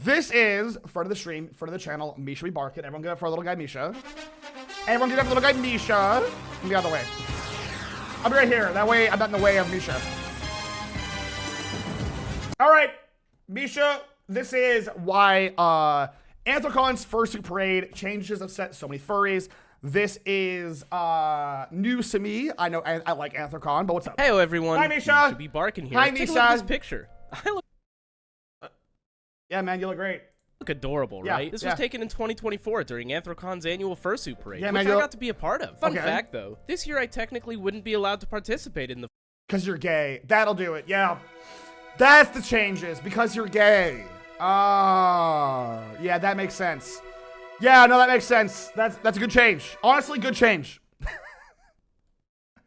This is front of the stream, front of the channel. Misha be barking. Everyone give it for our little guy Misha. Everyone give it for little guy Misha. Move the other way. I'll be right here. That way I'm not in the way of Misha. All right, Misha. This is why Anthrocon's fursuit parade changes upset so many furries. This is new to me. I know I like Anthrocon, but what's up? Hey everyone. Hi Misha. Should be barking here. Hi Take Misha. a look at this picture. I look Yeah, man, you look great. adorable, Yeah, right? This was taken in 2024 during Anthrocon's annual fursuit parade, Yeah, which man, I got to be a part of. Fun Okay. fact though, this year I technically wouldn't be allowed to participate in the Because you're gay. That'll do it. Yeah. That's the changes. Because you're gay. Oh. Yeah, that makes sense. Yeah, no, that makes sense. That's a good change. Honestly, good change.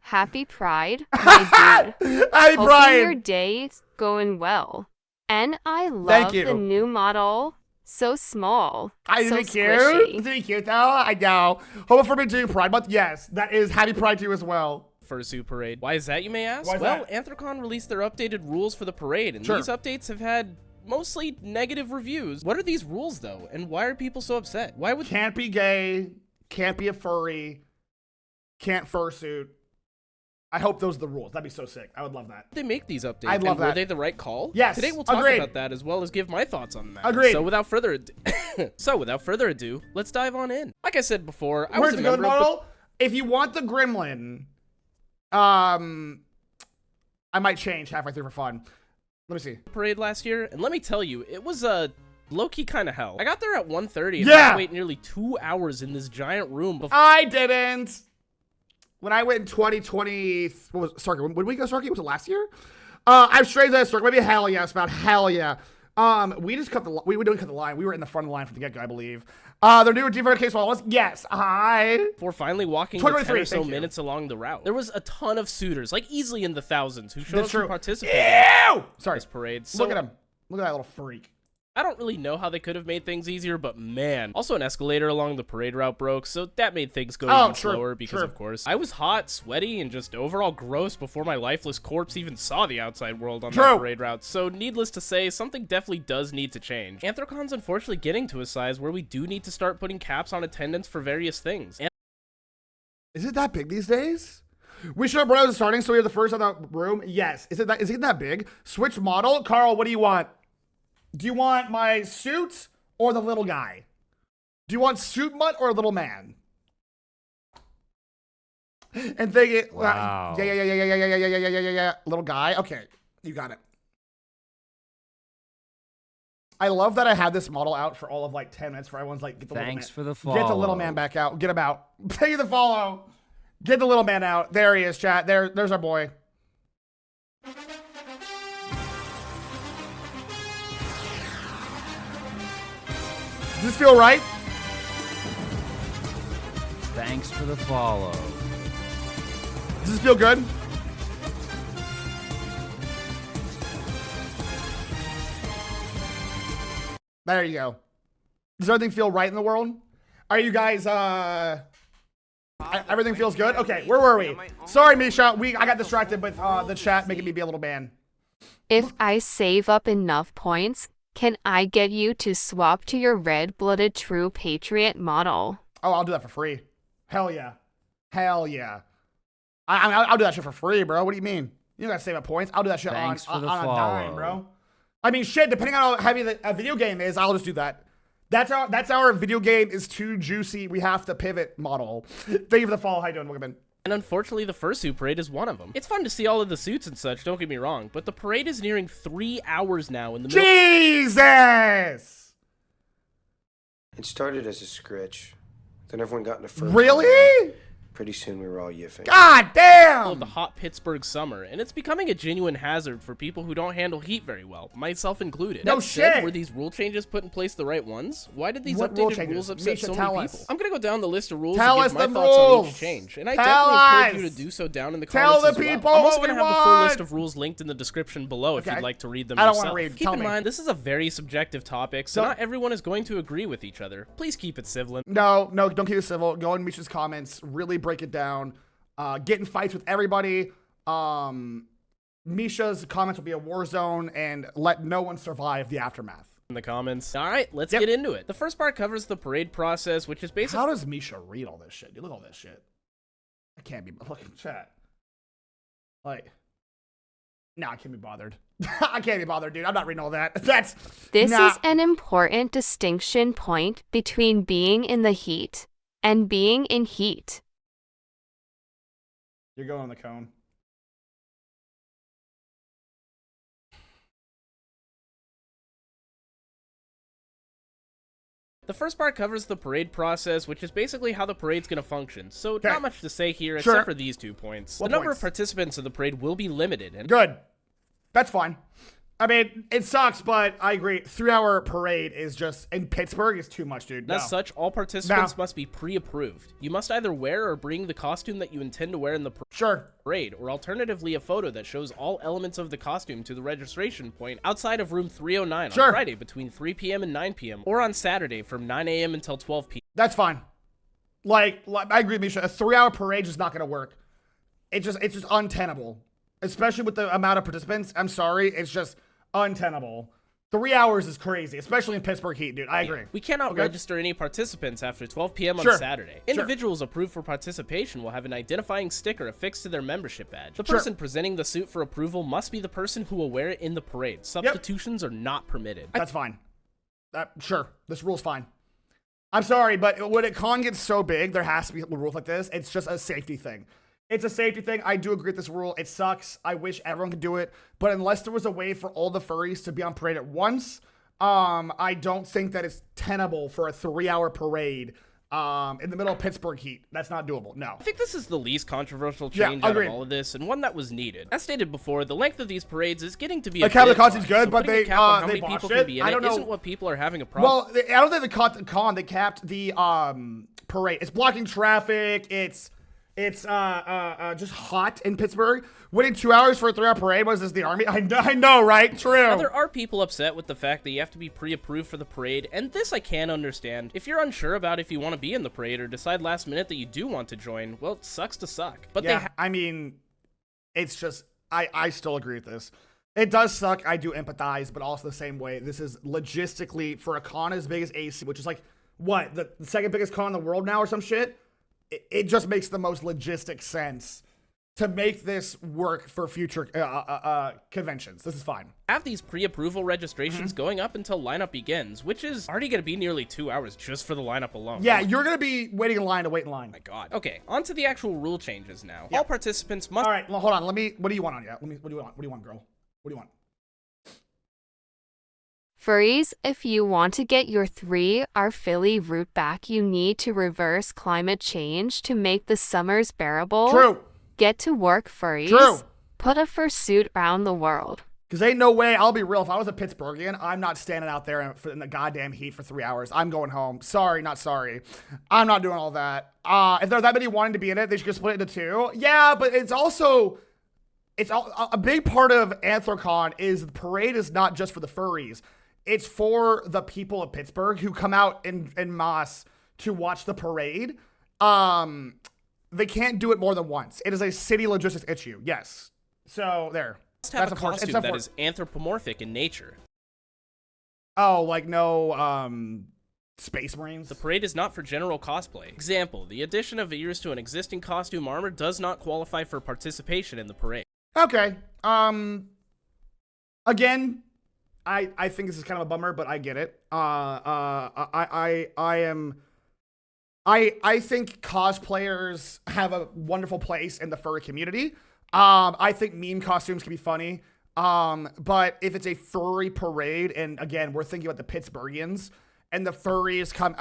Happy Pride, my dude. Happy Hoping Pride. your day's going well. And I Thank love you. the new model. So small. Isn't so it cute? squishy. Isn't it cute though? I know. Hope for me doing Pride Month. Yes, that is Happy Pride to you as well. fursuit parade. Why is that, you may ask? Why is Well, that? Anthrocon released their updated rules for the parade, and Sure. these updates have had mostly negative reviews. What are these rules though, and why are people so upset? Why would Can't be gay. Can't be a furry. Can't fursuit. I hope those are the rules. That'd be so sick. I would love that. they make these updates? I'd love and were that. they the right call? Yes, Today we'll talk agreed. about that as well as give my thoughts on that. Agreed. So without further ado, let's dive on in. Like I said before, I was Where's a the good member of the model? If you want the gremlin, I might change halfway through for fun. Let me see. parade last year, and let me tell you, it was a low-key kind of hell. I got there at 1:30 and Yeah. had to wait nearly 2 hours in this giant room before I didn't. When I went in 2020, what was Circuit? When did we go Circuit? Was it last year? I'm straight to Circuit. Maybe hell yeah. It's about hell yeah. We just cut the we didn't cut the line. We were in the front of the line from the get go, I believe. They're doing demarcation walls. Yes. Hi. before finally walking the 10 2023, or so thank you. minutes along the route. There was a ton of suitors, like easily in the thousands, who showed That's up to true. participate in Ew! Sorry. this parade. So Look at him. Look at that little freak. I don't really know how they could have made things easier, but man. Also, an escalator along the parade route broke, so that made things go even true, slower because, true. of course, I was hot, sweaty, and just overall gross before my lifeless corpse even saw the outside world on that True. parade route. So, needless to say, something definitely does need to change. Anthrocon's unfortunately getting to a size where we do need to start putting caps on attendance for various things. Is it that big these days? We should have brought it starting so we have the first on the room. Yes. Is it that big? Switch model? Carl, what do you want? Do you want my suit or the little guy? Do you want suit mutt or little man? And think it. Wow. Yeah. Little guy. Okay, you got it. I love that I had this model out for all of like 10 minutes for everyone's like, get the Thanks for little the man. follow. Get the little man back out. Get him out. Thank you the follow. Get the little man out. There he is, chat. There's our boy. Does this feel right? Thanks for the follow. Does this feel good? There you go. Does everything feel right in the world? Are you guys, everything feels good? Okay, where were we? Sorry, Misha. I got distracted with the chat making me be a little man. If I save up enough points, can I get you to swap to your red-blooded true patriot model? Oh, I'll do that for free. Hell yeah. Hell yeah. I'll do that shit for free, bro. What do you mean? You don't gotta save up points. I'll do that shit Thanks for on the a dime, follow. bro. I mean, shit, depending on how heavy a video game is, I'll just do that. That's our video game is too juicy. We have to pivot model. Thank you for the follow. How you doing, Welcome in. And unfortunately, the fursuit parade is one of them. It's fun to see all of the suits and such, don't get me wrong, but the parade is nearing 3 hours now in the middle. Jesus! It started as a scritch. Then everyone got into fur. Really? Pretty soon we were all yiffing. God Of damn! the hot Pittsburgh summer, and it's becoming a genuine hazard for people who don't handle heat very well, myself included. No That said, shit. were these rule changes put in place the right ones? Why did these What rule updated changes? rules upset Misha, so tell many us. people? I'm gonna go down the list of rules Tell and us give my the thoughts on rules. each change, and I Tell definitely encourage you us. to do so down in the Tell comments the as well. people I'm also what gonna we have the full want. list of rules linked in the description below if Okay. you'd like to read them I don't wanna yourself. read. Keep Tell in me. mind, this is a very subjective topic, so Don't- not everyone is going to agree with each other. Please keep it civil. No, don't keep it civil. Go in Misha's comments. Really break it down. Get in fights with everybody. Misha's comments will be a war zone and let no one survive the aftermath. in the comments. All right, let's get into it. The first part covers the parade process, which is basically... How does Misha read all this shit? Dude, look at all this shit. I can't be... Look at chat. Like... No, I can't be bothered. I can't be bothered, dude. I'm not reading all that. This is an important distinction point between being in the heat and being in heat. You're going on the cone. The first part covers the parade process, which is basically how the parade's going to function. So not much to say here, except for these 2 points. The number of participants in the parade will be limited. And good. That's fine. I mean, it sucks, but I agree. 3-hour parade is just, in Pittsburgh, is too much, dude. As such, all participants must be pre-approved. You must either wear or bring the costume that you intend to wear in the parade, or alternatively a photo that shows all elements of the costume to the registration point outside of room 309 on Friday between 3 p.m. and 9 p.m., or on Saturday from 9 a.m. until 12 p.m. That's fine. Like I agree with Misha. A 3-hour parade is not going to work. It's just untenable, especially with the amount of participants. I'm sorry. It's just untenable. 3 hours is crazy, especially in Pittsburgh heat, dude. I agree. We cannot register any participants after 12 p.m. on Saturday. Individuals approved for participation will have an identifying sticker affixed to their membership badge. The person presenting the suit for approval must be the person who will wear it in the parade. Substitutions are not permitted. That's fine. This rule's fine. I'm sorry, but when a con gets so big, there has to be rules like this. It's just a safety thing. It's a safety thing. I do agree with this rule. It sucks. I wish everyone could do it. But unless there was a way for all the furries to be on parade at once, I don't think that it's tenable for a 3-hour parade in the middle of Pittsburgh heat. That's not doable. No. I think this is the least controversial change out of all of this, and one that was needed. As stated before, the length of these parades is getting to be a cap of bit the costume's much, good, so but they botched it. I don't know. Isn't what people are having a problem. Well, I don't think they caught the con. They capped the parade. It's blocking traffic. It's just hot in Pittsburgh. Waiting 2 hours for a 3-hour parade. Was this the army? I know, right? True. Now, there are people upset with the fact that you have to be pre-approved for the parade, and this I can understand. If you're unsure about if you want to be in the parade or decide last minute that you do want to join, well, it sucks to suck. But I mean, it's just, I still agree with this. It does suck. I do empathize, but also the same way. This is logistically, for a con as big as AC, which is like, what, the second biggest con in the world now or some shit? It just makes the most logistic sense to make this work for future conventions. This is fine. Have these pre-approval registrations going up until lineup begins, which is already going to be nearly 2 hours just for the lineup alone. Yeah, you're going to be waiting in line to wait in line. Oh my God. Okay, on to the actual rule changes now. All participants must... All right, well, hold on. What do you want on yet? What do you want? What do you want, girl? What do you want? Furries, if you want to get your 3-hour Philly route back, you need to reverse climate change to make the summers bearable. True. Get to work, furries. True. Put a fursuit around the world. Because ain't no way, I'll be real, if I was a Pittsburghian, I'm not standing out there in the goddamn heat for 3 hours. I'm going home. Sorry, not sorry. I'm not doing all that. If there's that many wanting to be in it, they should just split it into 2. Yeah, but it's also... a big part of Anthrocon is the parade is not just for the furries. It's for the people of Pittsburgh who come out in mass to watch the parade. They can't do it more than once. It is a city logistics issue. Yes. So there. Must have a costume that is anthropomorphic in nature. Oh, like no Space Marines? The parade is not for general cosplay. Example, the addition of ears to an existing costume armor does not qualify for participation in the parade. Okay. Again, I think this is kind of a bummer, but I get it. I think cosplayers have a wonderful place in the furry community. I think meme costumes can be funny. But if it's a furry parade, and again, we're thinking about the Pittsburghians, and the furries come,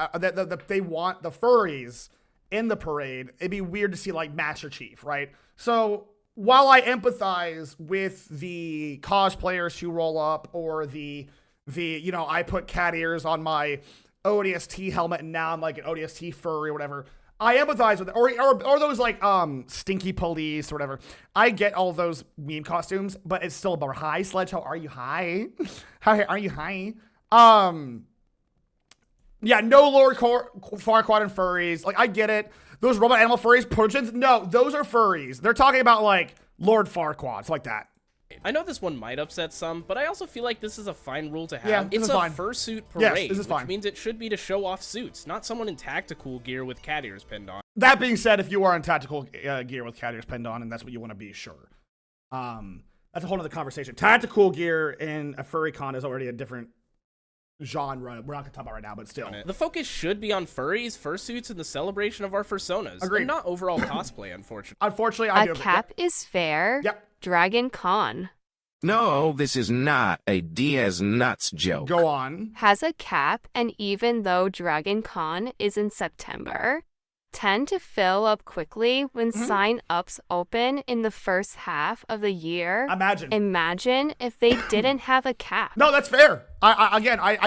they want the furries in the parade, it'd be weird to see like Master Chief, right? So while I empathize with the cosplayers who roll up, or the I put cat ears on my ODST helmet and now I'm like an ODST furry or whatever, I empathize with it. Or those like stinky police or whatever. I get all those meme costumes, but it's still a bummer. Hi, Sledge, how are you? Hi. How are you? Hi. Yeah, no Lord Farquaad and furries. Like, I get it. Those robot animal furries, Persians, no, those are furries. They're talking about like Lord Farquaad, like that. I know this one might upset some, but I also feel like this is a fine rule to have. Yeah, this it's is a fine. fursuit Yes, parade, this is fine. which means it should be to show off suits, not someone in tactical gear with cat ears pinned on. That being said, if you are in tactical gear with cat ears pinned on and that's what you want to be, sure. That's a whole other conversation. Tactical gear in a furry con is already a different genre. We're not gonna talk about right now, but still. The focus should be on furries, fursuits, and the celebration of our fursonas. Agreed. And not overall cosplay, unfortunately. Unfortunately, I do. A cap is fair. Yep. Dragon Con No, this is not a Diaz nuts joke. Go on. has a cap, and even though Dragon Con is in September, tend to fill up quickly when sign-ups open in the first half of the year. Imagine if they didn't have a cap. No, that's fair. I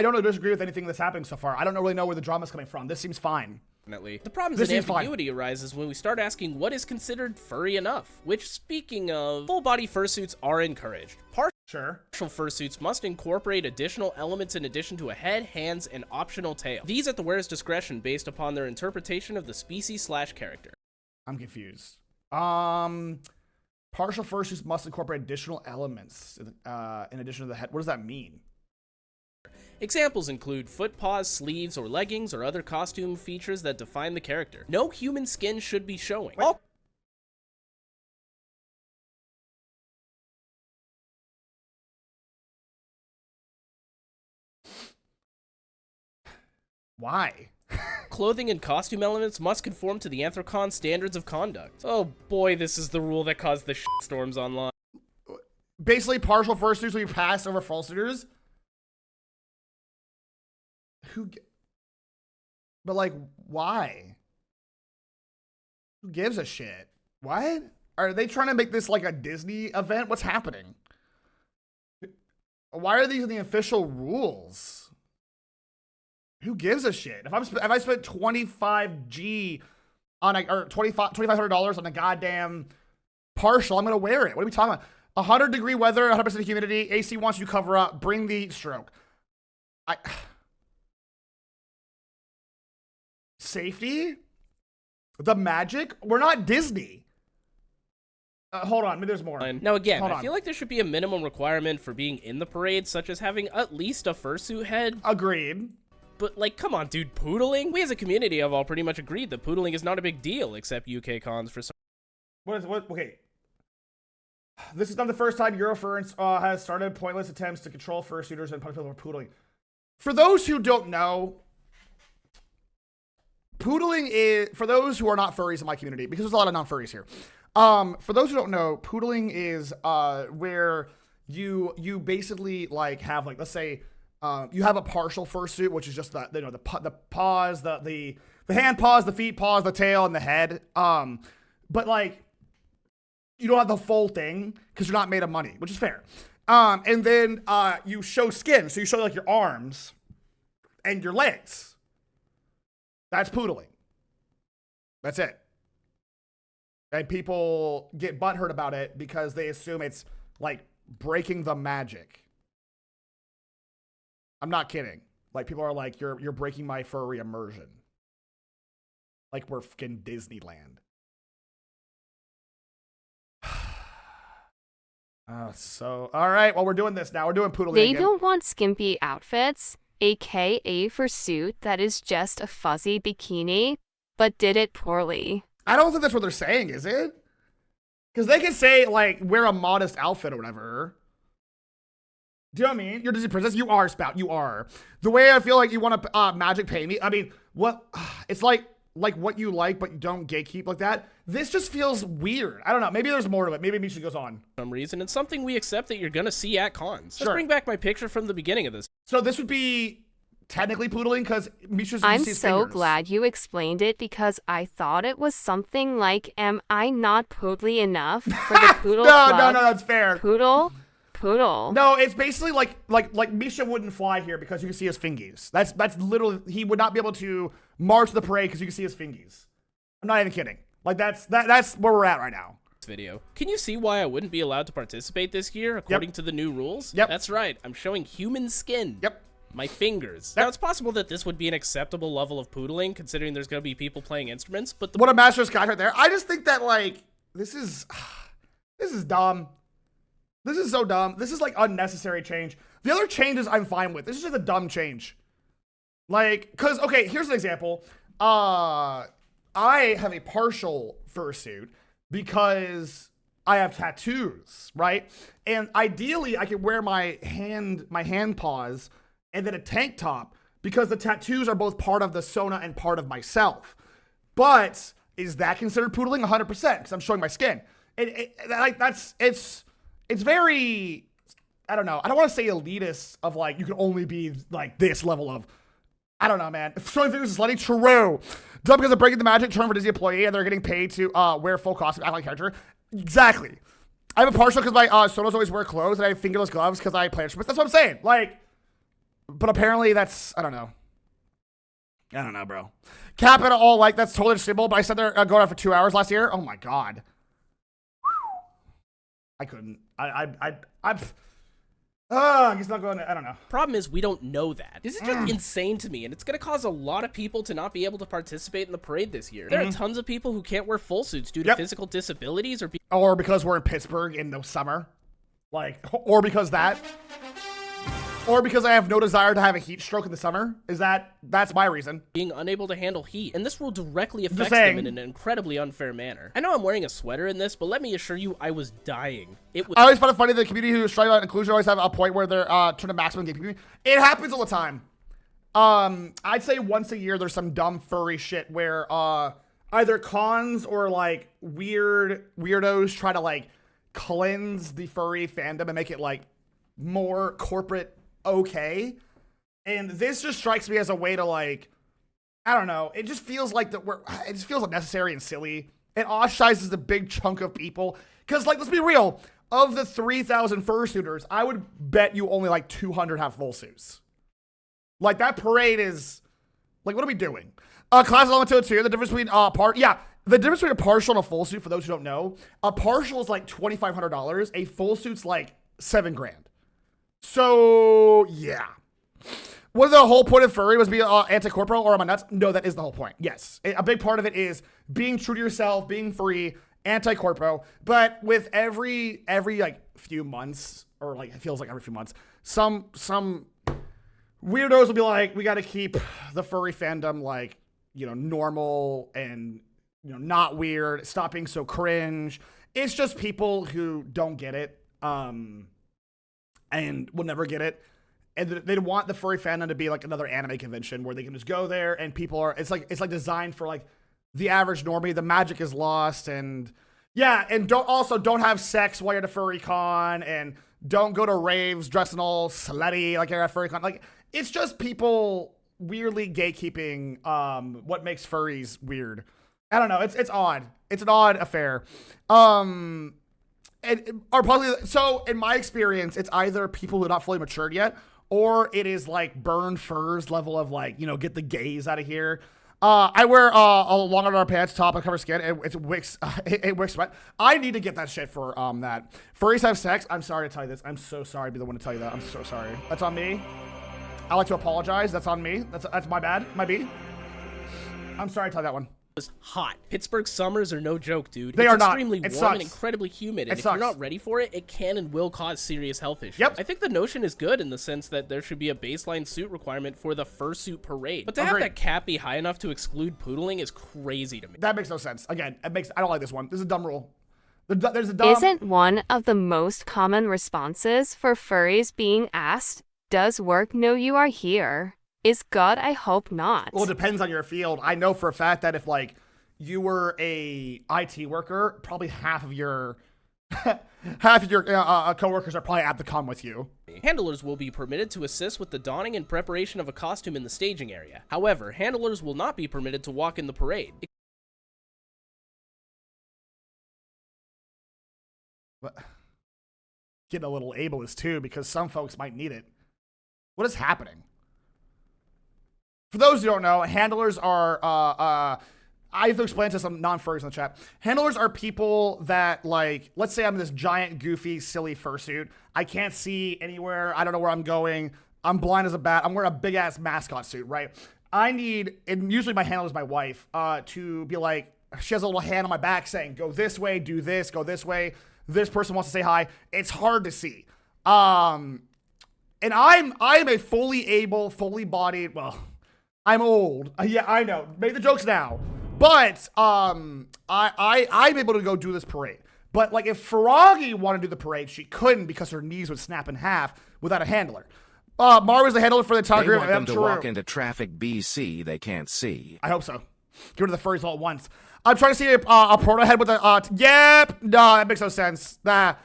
don't disagree with anything that's happening so far. I don't really know where the drama's coming from. This seems fine. The problem is ambiguity arises when we start asking what is considered furry enough, which, speaking of, full-body fursuits are encouraged. Partial fursuits must incorporate additional elements in addition to a head, hands, and optional tail. These at the wearer's discretion based upon their interpretation of the species/character. I'm confused. Partial fursuits must incorporate additional elements in addition to the head. What does that mean? Examples include foot paws, sleeves, or leggings, or other costume features that define the character. No human skin should be showing. Why? Clothing and costume elements must conform to the Anthrocon standards of conduct. Oh boy, this is the rule that caused the storms online. Basically, partial fursuits will be passed over full suiters. But like, why? Who gives a shit? What? Are they trying to make this like a Disney event? What's happening? Why are these in the official rules? Who gives a shit? If I spent $25G on or $2,500 on a goddamn partial, I'm gonna wear it. What are we talking about? 100-degree weather, 100% humidity. AC wants you to cover up. Bring the stroke. Safety? The magic? We're not Disney. Hold on, maybe there's more. Now again, I feel like there should be a minimum requirement for being in the parade, such as having at least a fursuit head. Agreed. But like, come on, dude, poodling? We as a community have all pretty much agreed that poodling is not a big deal, except UK cons for some. Okay. This is not the first time Eurofurence has started pointless attempts to control fursuiters and punish people for poodling. For those who don't know, poodling is, for those who are not furries in my community, because there's a lot of non-furries here. For those who don't know, poodling is where you basically like have like, let's say, you have a partial fursuit, which is just the paws, the hand paws, the feet paws, the tail, and the head. But like, you don't have the full thing because you're not made of money, which is fair. And then you show skin, so you show like your arms and your legs. That's poodling. That's it. And people get butthurt about it because they assume it's like breaking the magic. I'm not kidding. Like, people are like, you're breaking my furry immersion. Like we're fucking Disneyland. So, all right. Well, we're doing this now. We're doing poodling They again. don't want skimpy outfits, aka fursuit that is just a fuzzy bikini, but did it poorly. I don't think that's what they're saying, is it? Because they can say, like, wear a modest outfit or whatever. Do you know what I mean? You're Disney princess. You are, Spout. You are. The way I feel like you want to magic pay me. I mean, what? It's like what you like, but you don't gatekeep like that. This just feels weird. I don't know. Maybe there's more to it. Maybe Misha goes on. For some reason, it's something we accept that you're gonna see at cons. Let's bring back my picture from the beginning of this. So this would be technically poodling because Misha's. I'm so glad you explained it because I thought it was something like, am I not poodly enough for the poodle club? No, that's fair. Poodle. No, it's basically like Misha wouldn't fly here because you can see his fingies. That's literally, he would not be able to march the parade because you can see his fingies. I'm not even kidding. Like that's where we're at right now. Video. Can you see why I wouldn't be allowed to participate this year according to the new rules? Yep. That's right. I'm showing human skin. Yep. My fingers. Now, it's possible that this would be an acceptable level of poodling, considering there's going to be people playing instruments, but what a master's guide right there. I just think that, like, this is dumb. This is so dumb. This is like unnecessary change. The other changes I'm fine with. This is just a dumb change. Like, cause okay, here's an example. I have a partial fursuit because I have tattoos, right? And ideally I could wear my hand paws and then a tank top because the tattoos are both part of the Sona and part of myself. But is that considered poodling? 100%, because I'm showing my skin. It's very, I don't know. I don't want to say elitist of like, you can only be like this level of, I don't know, man. Showing fingers is slutty, true. Dumb because of breaking the magic, term for Disney employee, and they're getting paid to wear full costume, act like character. Exactly. I have a partial because my solos always wear clothes, and I have fingerless gloves because I play instruments. That's what I'm saying. Like, but apparently that's, I don't know. I don't know, bro. Capita all like, that's totally understandable, but I said they're going out for 2 hours last year. Oh my God. I couldn't. He's not going to, I don't know. Problem is, we don't know that. This is just insane to me, and it's going to cause a lot of people to not be able to participate in the parade this year. There are tons of people who can't wear full suits due to physical disabilities or because we're in Pittsburgh in the summer. Like, or because that. Or because I have no desire to have a heat stroke in the summer. That's my reason. Being unable to handle heat, and this will directly affect them in an incredibly unfair manner. I know I'm wearing a sweater in this, but let me assure you, I was dying. I always find it funny that the community who is trying about inclusion always have a point where they're trying to maximum gay community. It happens all the time. I'd say once a year there's some dumb furry shit where either cons or like weirdos try to like cleanse the furry fandom and make it like more corporate okay. And this just strikes me as a way to like, I don't know, it just feels like it just feels unnecessary and silly. It ostracizes a big chunk of people. Because like, let's be real, of the 3,000 fursuiters, I would bet you only like 200 have full suits. Like that parade is, like, what are we doing? Class element 202, the difference between the difference between a partial and a full suit, for those who don't know, a partial is like $2,500, a full suit's like $7,000. So, yeah. Was the whole point of furry was be anti-corporal, or am I nuts? No, that is the whole point. Yes. A big part of it is being true to yourself, being free, anti-corpo. But with every like few months, or like it feels like every few months, some weirdos will be like, we got to keep the furry fandom like, you know, normal and, you know, not weird. Stop being so cringe. It's just people who don't get it. And will never get it. And they want the furry fandom to be like another anime convention where they can just go there and people are, it's like designed for like the average normie. The magic is lost, and yeah, and don't have sex while you're at a furry con, and don't go to raves dressing all slutty like you're at a furry con. Like, it's just people weirdly gatekeeping what makes furries weird. I don't know. It's odd. It's an odd affair. So in my experience, it's either people who are not fully matured yet, or it is like burned furs level of like, you know, get the gays out of here. I wear a long underpants top and cover skin. It wicks sweat. I need to get that shit for that. Furries have sex. I'm sorry to tell you this. I'm so sorry to be the one to tell you that. I'm so sorry. That's on me. I like to apologize. That's on me. That's my bad. My B. I'm sorry to tell you that one. Hot. Pittsburgh summers are no joke, dude. They are not. Extremely warm and incredibly humid, and if you're not ready for it, it can and will cause serious health issues. Yep. I think the notion is good in the sense that there should be a baseline suit requirement for the fursuit parade, but to have that cap be high enough to exclude poodling is crazy to me. That makes no sense. Again, I don't like this one. This is a dumb rule. Isn't one of the most common responses for furries being asked, does work know you are here? Is God, I hope not. Well, it depends on your field. I know for a fact that if like you were a IT worker, probably half of your coworkers are probably at the con with you. Handlers will be permitted to assist with the donning and preparation of a costume in the staging area. However, handlers will not be permitted to walk in the parade. But getting a little ableist too, because some folks might need it. What is happening? For those who don't know, handlers are, I have to explain to some non-furries in the chat. Handlers are people that, like, let's say I'm in this giant, goofy, silly fursuit. I can't see anywhere. I don't know where I'm going. I'm blind as a bat. I'm wearing a big-ass mascot suit, right? I need, and usually my handler is my wife, to be like, she has a little hand on my back saying, go this way, do this, go this way. this person wants to say hi. It's hard to see. And I'm a fully able, fully bodied, well, I'm old. Yeah, I know. Make the jokes now. But I'm able to go do this parade. But like if Froggy wanted to do the parade, she couldn't because her knees would snap in half without a handler. Mar was the handler for the entire group. They want them to walk into traffic BC they can't see. I hope so. Get rid of the furries all at once. I'm trying to see a proto head with a yep. No, that makes no sense. Back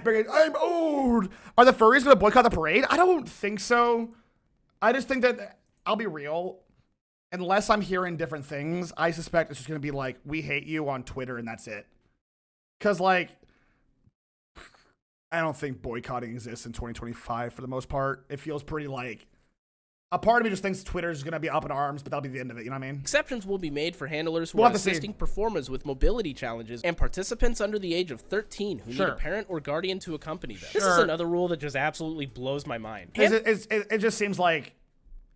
I'm old. Are the furries gonna boycott the parade? I don't think so. I just think that I'll be real. Unless I'm hearing different things, I suspect it's just gonna be like, we hate you on Twitter and that's it. Cause like I don't think boycotting exists in 2025 for the most part. It feels pretty like a part of me just thinks Twitter's going to be up in arms, but that'll be the end of it. You know what I mean? Exceptions will be made for handlers who are assisting performers with mobility challenges and participants under the age of 13 who need a parent or guardian to accompany them. This is another rule that just absolutely blows my mind. It just seems like,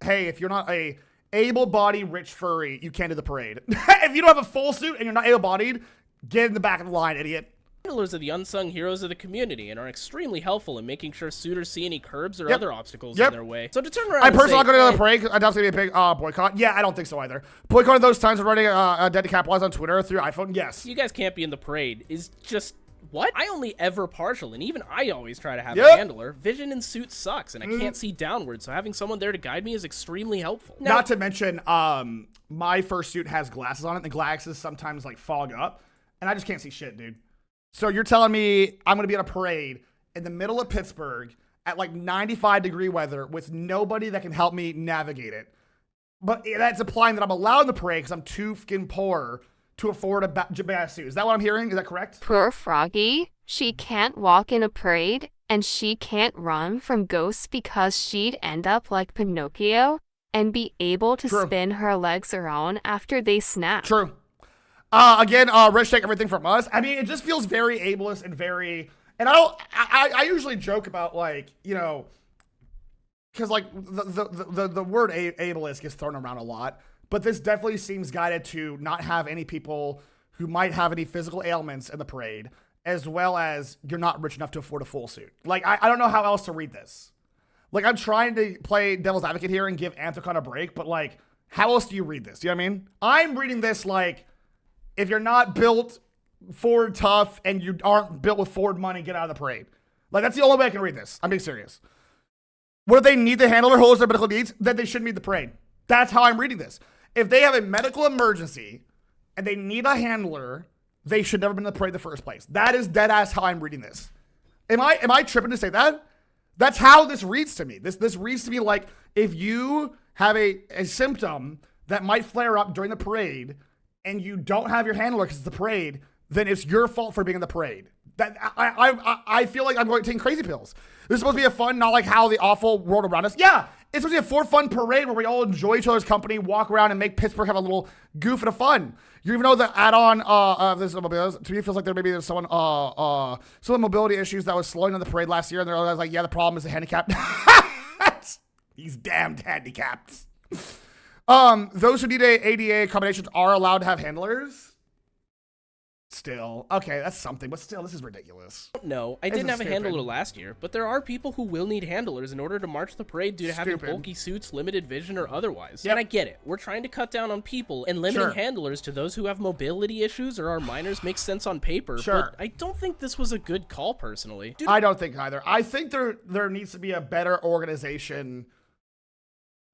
hey, if you're not a able-bodied rich furry, you can't do the parade. If you don't have a full suit and you're not able-bodied, get in the back of the line, idiot. Handlers are the unsung heroes of the community and are extremely helpful in making sure suitors see any curbs or other obstacles in their way. So to turn around, I personally not going to go to the parade. I doubt it's going to be a big boycott. Yeah, I don't think so either. Boycotting those times of running a dead to capitalize on Twitter through iPhone. Yes. You guys can't be in the parade. Is just what? I only ever partial, and even I always try to have a handler. Vision in suit sucks, and I can't see downward. So having someone there to guide me is extremely helpful. Now, not to mention, my first suit has glasses on it. And the glasses sometimes like fog up, and I just can't see shit, dude. So you're telling me I'm going to be in a parade in the middle of Pittsburgh at like 95-degree weather with nobody that can help me navigate it. But that's implying that I'm allowed in the parade because I'm too fucking poor to afford a bad suit. Is that what I'm hearing? Is that correct? Poor Froggy. She can't walk in a parade and she can't run from ghosts because she'd end up like Pinocchio and be able to spin her legs around after they snap. True. Again, Rich, take everything from us. I mean, it just feels very ableist and very, and I usually joke about like, you know, because like the word ableist gets thrown around a lot, but this definitely seems guided to not have any people who might have any physical ailments in the parade, as well as you're not rich enough to afford a full suit. Like, I don't know how else to read this. Like, I'm trying to play devil's advocate here and give Anthocon a break, but like, how else do you read this? You know what I mean? I'm reading this like, if you're not built Ford tough and you aren't built with Ford money, get out of the parade. Like, that's the only way I can read this. I'm being serious. What if they need the handler who holds their medical needs? Then they shouldn't be the parade. That's how I'm reading this. If they have a medical emergency and they need a handler, they should never been in the parade in the first place. That is dead ass how I'm reading this. Am I tripping to say that? That's how this reads to me. This reads to me like if you have a symptom that might flare up during the parade and you don't have your handler because it's the parade, then it's your fault for being in the parade. That I feel like I'm taking crazy pills. This is supposed to be a fun, not like how the awful world around us. Yeah, it's supposed to be a for fun parade where we all enjoy each other's company, walk around, and make Pittsburgh have a little goof and a fun. You even know the add-on of this mobility. To me, it feels like there's someone some mobility issues that was slowing down the parade last year, and they're always like, yeah, the problem is the handicap. These damned handicaps. Those who need ADA accommodations are allowed to have handlers. Still. Okay, that's something, but still, this is ridiculous. No, I didn't have a handler last year, but there are people who will need handlers in order to march the parade due to having bulky suits, limited vision, or otherwise. And I get it. We're trying to cut down on people, and limiting handlers to those who have mobility issues or are minors makes sense on paper, but I don't think this was a good call, personally. I don't think either. I think there needs to be a better organization,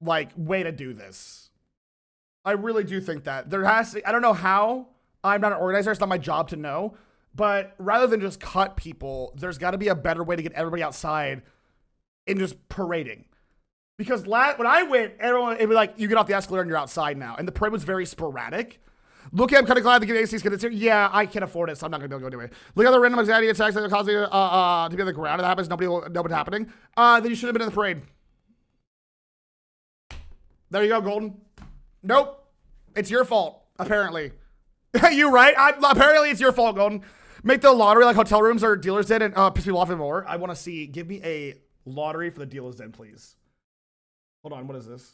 like, way to do this. I really do think that. There has to, I don't know how. I'm not an organizer, it's not my job to know. But rather than just cut people, there's got to be a better way to get everybody outside and just parading. Because when I went, everyone, it'd be like, you get off the escalator and you're outside now. And the parade was very sporadic. Look, I'm kind of glad to get ACs because it's here. Yeah, I can't afford it, so I'm not going to be able to go do it. Look at the random anxiety attacks that cause you to be on the ground. If that happens, nobody will know what's happening. Then you should have been in the parade. There you go, Golden. Nope. It's your fault, apparently. You right? Apparently it's your fault, Golden. Make the lottery like hotel rooms or dealers did and piss people off even more. I want to see. Give me a lottery for the dealers den, please. Hold on. What is this?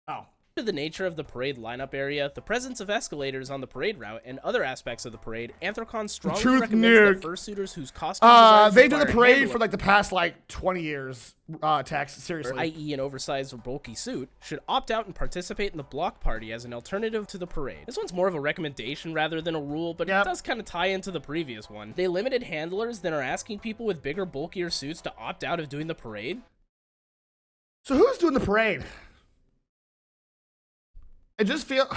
Oh. To the nature of the parade lineup area, the presence of escalators on the parade route, and other aspects of the parade, Anthrocon strongly recommends that fursuiters whose costumes they do the parade for like the past like 20 years, Tex, seriously. i.e. an oversized or bulky suit, should opt out and participate in the block party as an alternative to the parade. This one's more of a recommendation rather than a rule, but it does kind of tie into the previous one. They limited handlers, then are asking people with bigger, bulkier suits to opt out of doing the parade? So who's doing the parade? I just feel...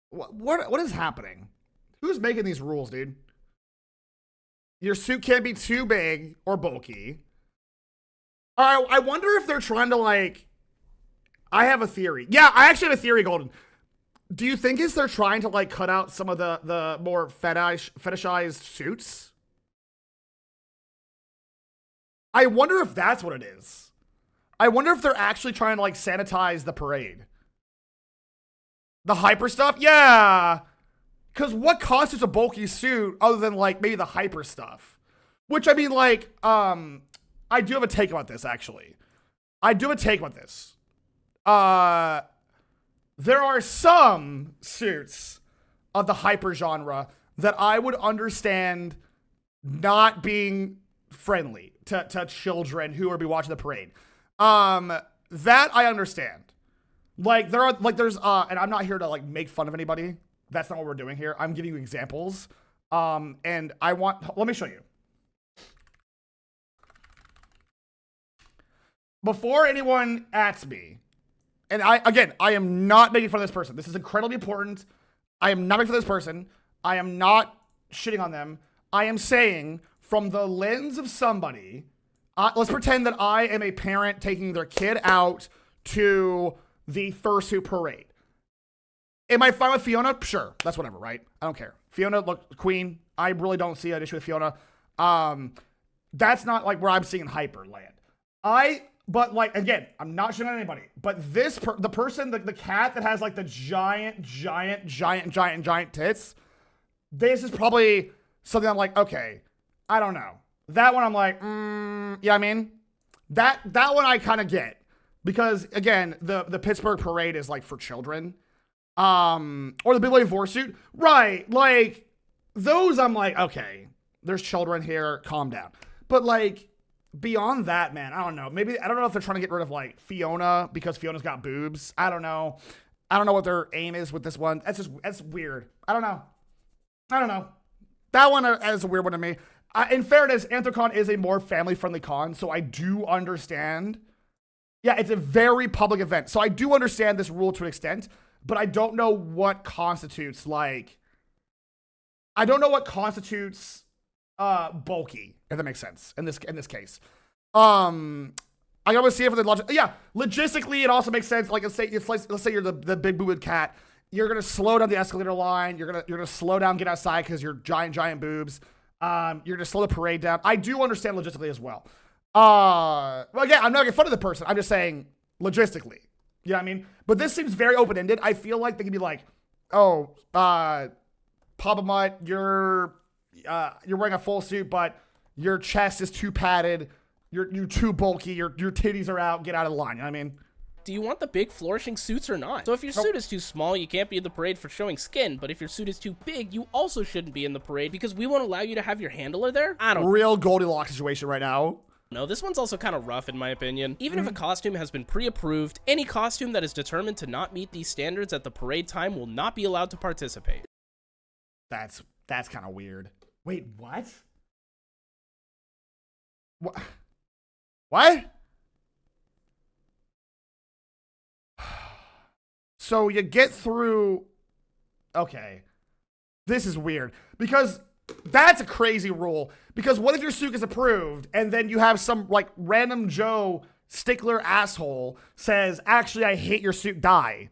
What is happening? Who's making these rules, dude? Your suit can't be too big or bulky. All right, I wonder if they're trying to, like... I have a theory. Yeah, I actually have a theory, Golden. Do you think they're trying to, like, cut out some of the more fetishized suits? I wonder if that's what it is. I wonder if they're actually trying to, like, sanitize the parade. The hyper stuff? Yeah. Because what constitutes a bulky suit other than, like, maybe the hyper stuff? Which, I mean, like, I do have a take about this, actually. I do have a take about this. There are some suits of the hyper genre that I would understand not being friendly to children who are be watching the parade. That I understand. Like there's and I'm not here to like make fun of anybody. That's not what we're doing here. I'm giving you examples. And let me show you. Before anyone asks me, and I am not making fun of this person. This is incredibly important. I am not making fun of this person. I am not shitting on them. I am saying from the lens of somebody, let's pretend that I am a parent taking their kid out to the fursuit parade. Am I fine with Fiona? Sure. That's whatever, right? I don't care. Fiona, look, queen. I really don't see an issue with Fiona. That's not like where I'm seeing hyper land. But like, again, I'm not shitting on anybody, but the person, the cat that has like the giant tits, this is probably something I'm like, okay, I don't know. That one I'm like, yeah, I mean, that one I kind of get because again, the Pittsburgh parade is like for children, or the Big Lady Vorsuit, right? Like those, I'm like, okay, there's children here, calm down. But like beyond that, man, I don't know. Maybe I don't know if they're trying to get rid of like Fiona because Fiona's got boobs. I don't know. I don't know what their aim is with this one. That's weird. I don't know. That one is a weird one to me. In fairness, Anthrocon is a more family-friendly con, so I do understand. Yeah, it's a very public event, so I do understand this rule to an extent, but I don't know what constitutes like. I don't know what constitutes bulky, if that makes sense. In this case, I gotta see if the logic. Yeah, logistically, it also makes sense. Like let's say you're the big boobed cat. You're gonna slow down the escalator line. You're gonna slow down, get outside because you're giant boobs. You're gonna slow the parade down. I do understand logistically as well. Well, again, I'm not making fun of the person. I'm just saying logistically. You know what I mean? But this seems very open-ended. I feel like they could be like, oh, PapaMutt, you're wearing a full suit, but your chest is too padded. You're too bulky. Your titties are out. Get out of the line. You know what I mean? Do you want the big flourishing suits or not? So if your suit is too small, you can't be in the parade for showing skin, but if your suit is too big, you also shouldn't be in the parade because we won't allow you to have your handler there? I don't Real Goldilocks situation right now. No, this one's also kind of rough in my opinion. Even if a costume has been pre-approved, any costume that is determined to not meet these standards at the parade time will not be allowed to participate. That's kind of weird. Wait, what? What? So you get through. Okay. This is weird because that's a crazy rule. Because what if your suit is approved and then you have some like random Joe stickler asshole says, actually, I hate your suit, die.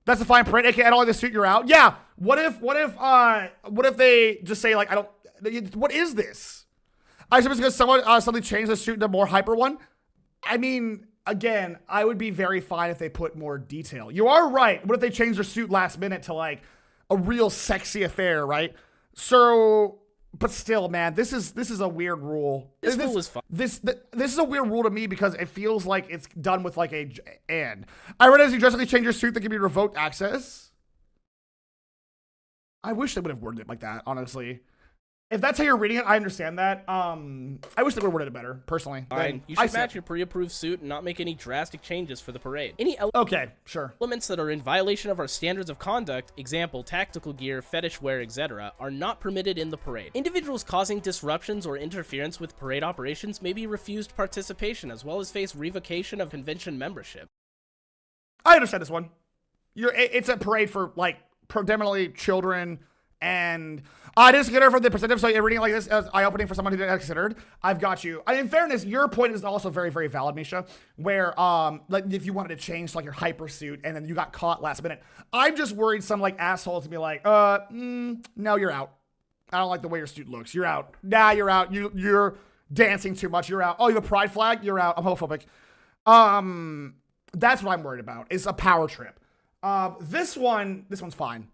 That's a fine print. Okay, I don't like the suit, you're out. Yeah. What if they just say like, what is this? I suppose because somebody changed the suit into a more hyper one. I mean, again, I would be very fine if they put more detail. You are right. What if they change their suit last minute to like a real sexy affair, right? So But still, man, this is a weird rule. This rule is fun. This is a weird rule to me because it feels like it's done with like a and. I read as you drastically change your suit that can be revoked access. I wish they would have worded it like that, honestly. If that's how you're reading it, I understand that. I wish they would have worded it better, personally. Fine. You should match your pre-approved suit and not make any drastic changes for the parade. Any elements that are in violation of our standards of conduct, example, tactical gear, fetish wear, etc., are not permitted in the parade. Individuals causing disruptions or interference with parade operations may be refused participation, as well as face revocation of convention membership. I understand this one. It's a parade for, like, predominantly children. And I didn't consider from the perspective, so you're reading it like this as eye-opening for someone who didn't have considered. I've got you. In fairness, your point is also very, very valid, Misha, where like if you wanted to change like your hyper suit and then you got caught last minute. I'm just worried some like assholes to be like, no, you're out. I don't like the way your suit looks. You're out. Nah, you're out. You're dancing too much. You're out. Oh, you have a pride flag? You're out. I'm homophobic. That's what I'm worried about, is a power trip. This one's fine.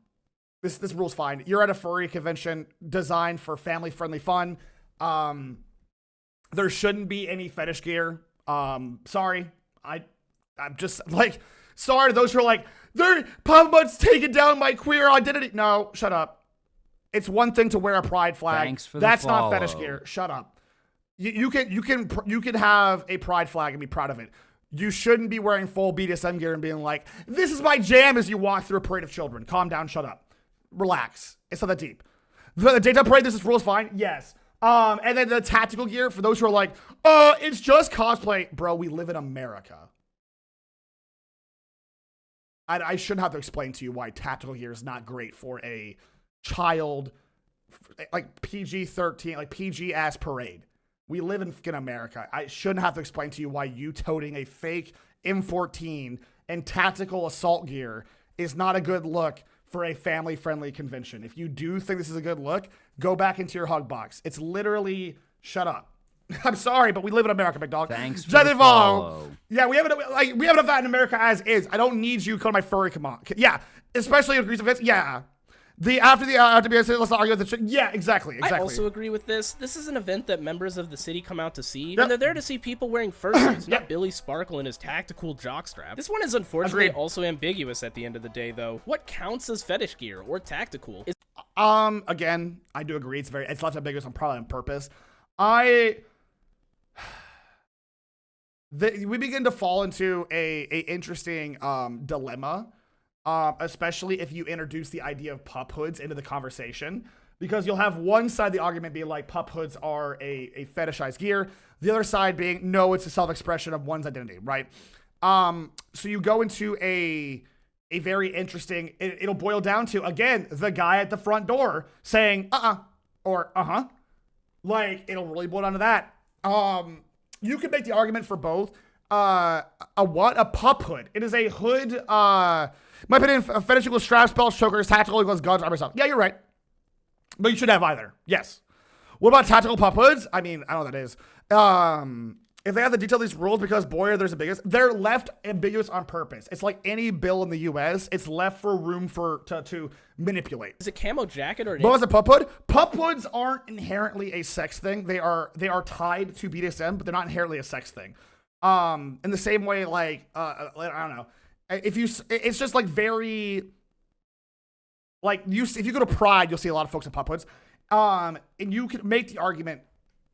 This rule's fine. You're at a furry convention designed for family-friendly fun. There shouldn't be any fetish gear. Sorry. I'm just like, sorry to those who are like, PapaMutt's taking down my queer identity. No, shut up. It's one thing to wear a pride flag. Thanks for That's the not fetish gear. Shut up. You can have a pride flag and be proud of it. You shouldn't be wearing full BDSM gear and being like, this is my jam as you walk through a parade of children. Calm down, shut up. Relax. It's not that deep. The daytime parade, this rule is fine. Yes. And then the tactical gear, for those who are like, it's just cosplay. Bro, we live in America. I shouldn't have to explain to you why tactical gear is not great for a child, like PG-13, like PG-ass parade. We live in fucking America. I shouldn't have to explain to you why you toting a fake M14 and tactical assault gear is not a good look for a family-friendly convention. If you do think this is a good look, go back into your hug box. It's literally, shut up. I'm sorry, but we live in America, big dog. Thanks for the follow. Yeah, we have enough of that in America as is. I don't need you to go to my furry command. Yeah, especially in events. Yeah. After let's not argue with the yeah, exactly. I also agree with this. This is an event that members of the city come out to see, and they're there to see people wearing fursuits, not Billy Sparkle in his tactical jockstrap. This one is unfortunately also ambiguous at the end of the day, though. What counts as fetish gear or tactical? Again, I do agree. It's left ambiguous probably on purpose. We begin to fall into a interesting dilemma. Especially if you introduce the idea of pup hoods into the conversation, because you'll have one side of the argument being like pup hoods are a fetishized gear, the other side being no, it's a self-expression of one's identity, right? So you go into a very interesting, it'll boil down to, again, the guy at the front door saying or like it'll really boil down to that. You can make the argument for both. A pup hood. It is a hood. My opinion, fetish equals straps, belts, chokers, tactical equals guns, armor stuff. Yeah, you're right. But you should have either. Yes. What about tactical pup hoods? I mean, I don't know what that is. If they have to detail these rules because, boy, there's ambiguous. They're left ambiguous on purpose. It's like any bill in the U.S. It's left for room to manipulate. Is it camo jacket or? What was a pup hood? Pup hoods aren't inherently a sex thing. They are tied to BDSM, but they're not inherently a sex thing. In the same way, like, I don't know. It's just like very, like if you go to Pride, you'll see a lot of folks in pup hoods. And you can make the argument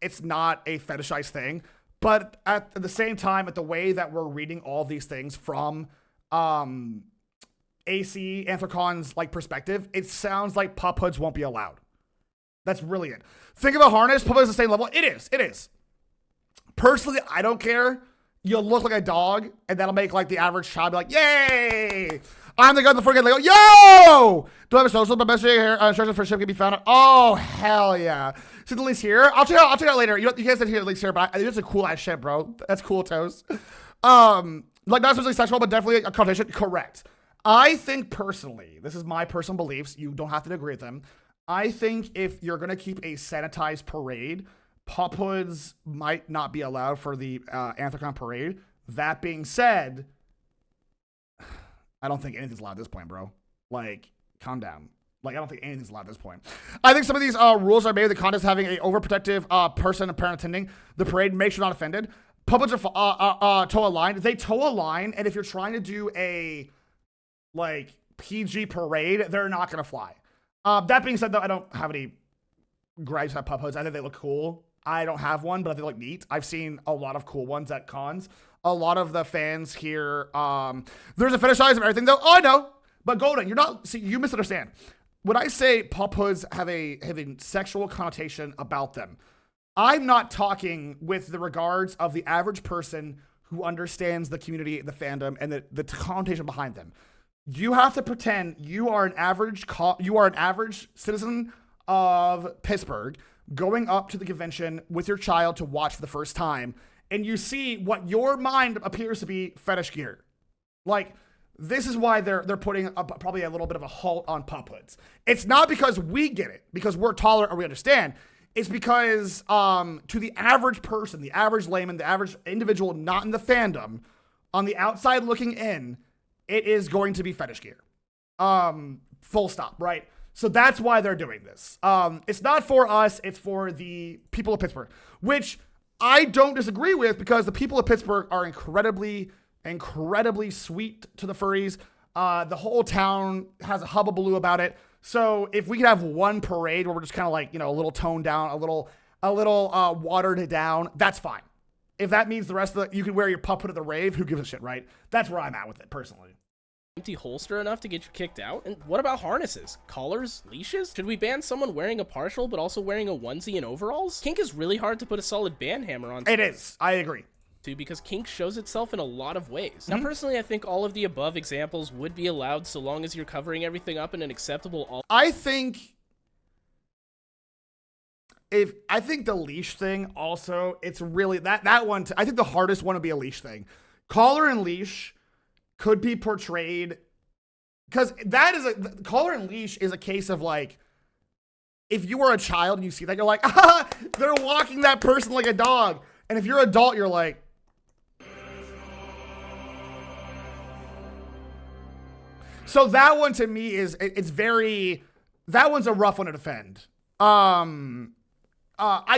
it's not a fetishized thing, but at the same time, at the way that we're reading all these things from AC Anthrocon's like perspective, it sounds like pup hoods won't be allowed. That's really it. Think of a harness, pup hood is the same level. It is. Personally, I don't care. You'll look like a dog, and that'll make like the average child be like, "Yay! I'm the guy in the freaking Lego. Yo! Do I have a social? My best here. Instructions for ship can be found. Oh hell yeah! See the links here. I'll check out later. You can't sit here the links here, but it's a cool ass shit, bro. That's cool, toes. Like not especially sexual, but definitely a connotation. Correct. I think personally, this is my personal beliefs. You don't have to agree with them. I think if you're gonna keep a sanitized parade, pup hoods might not be allowed for the Anthrocon parade. That being said, I don't think anything's allowed at this point, bro. Like, calm down. Like, I don't think anything's allowed at this point. I think some of these rules are made with the context having a overprotective person and parent attending the parade. Make sure not offended. Publics are toe a line. They toe a line, and if you're trying to do a like PG parade, they're not gonna fly. That being said, though, I don't have any gripes at pup hoods. I think they look cool. I don't have one, but I think they look neat. I've seen a lot of cool ones at cons. A lot of the fans here, there's a fetishize of everything, though. Oh, I know, but Golden, you misunderstand. When I say pup hoods have a sexual connotation about them, I'm not talking with the regards of the average person who understands the community, the fandom, and the connotation behind them. You have to pretend you are an average citizen of Pittsburgh going up to the convention with your child to watch for the first time, and you see what your mind appears to be fetish gear. Like, this is why they're putting probably a little bit of a halt on pup hoods. It's not because we get it, because we're tolerant or we understand. It's because to the average person, the average layman, the average individual not in the fandom, on the outside looking in, it is going to be fetish gear. Full stop, right? So that's why they're doing this. It's not for us, it's for the people of Pittsburgh, which I don't disagree with, because the people of Pittsburgh are incredibly sweet to the furries. The whole town has a hubbubaloo about it. So if we could have one parade where we're just kind of like, a little toned down, a little watered it down, that's fine. If that means the rest of you can wear your pup hood at the rave, who gives a shit, right? That's where I'm at with it personally. Empty holster enough to get you kicked out? And what about harnesses, collars, leashes? Should we ban someone wearing a partial but also wearing a onesie and overalls? Kink is really hard to put a solid ban hammer on. It is. I agree. Because kink shows itself in a lot of ways. Now, personally, I think all of the above examples would be allowed so long as you're covering everything up in an acceptable... I think the leash thing also, it's really... That one, I think the hardest one would be a leash thing. Collar and leash could be portrayed... Because collar and leash is a case of like... If you were a child and you see that, you're like, they're walking that person like a dog. And if you're an adult, you're like... So that one to me is, that one's a rough one to defend. I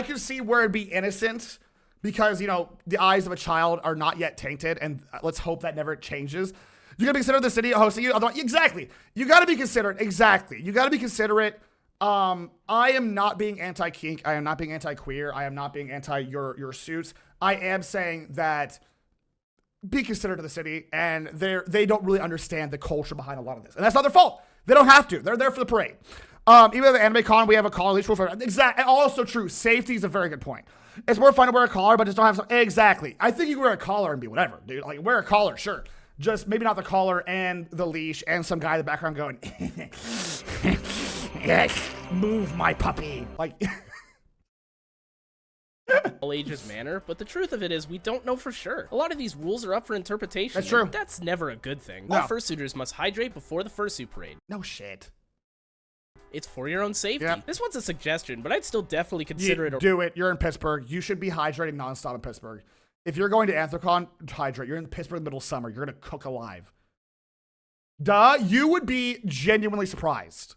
could see where it'd be innocent because, the eyes of a child are not yet tainted, and let's hope that never changes. You gotta be considerate of the city hosting you. Exactly. You gotta be considerate. Exactly. You gotta be considerate. I am not being anti-kink. I am not being anti-queer. I am not being anti your suits. I am saying that be considerate of the city, and they don't really understand the culture behind a lot of this. And that's not their fault. They don't have to. They're there for the parade. Even at the anime con, we have a collar leash rule for exactly. Also true. Safety is a very good point. It's more fun to wear a collar, but just don't have some. Exactly. I think you can wear a collar and be whatever, dude. Like, wear a collar, sure. Just maybe not the collar and the leash and some guy in the background going, yes, move my puppy. Like, all ages manner, but the truth of it is we don't know for sure. A lot of these rules are up for interpretation. That's true. That's never a good thing. No. All fursuiters must hydrate before the fursuit parade. No shit. It's for your own safety. Yep. This one's a suggestion, but I'd still definitely consider it. Do it. You're in Pittsburgh. You should be hydrating nonstop in Pittsburgh. If you're going to Anthrocon, hydrate. You're in Pittsburgh middle of summer. You're going to cook alive. Duh. You would be genuinely surprised.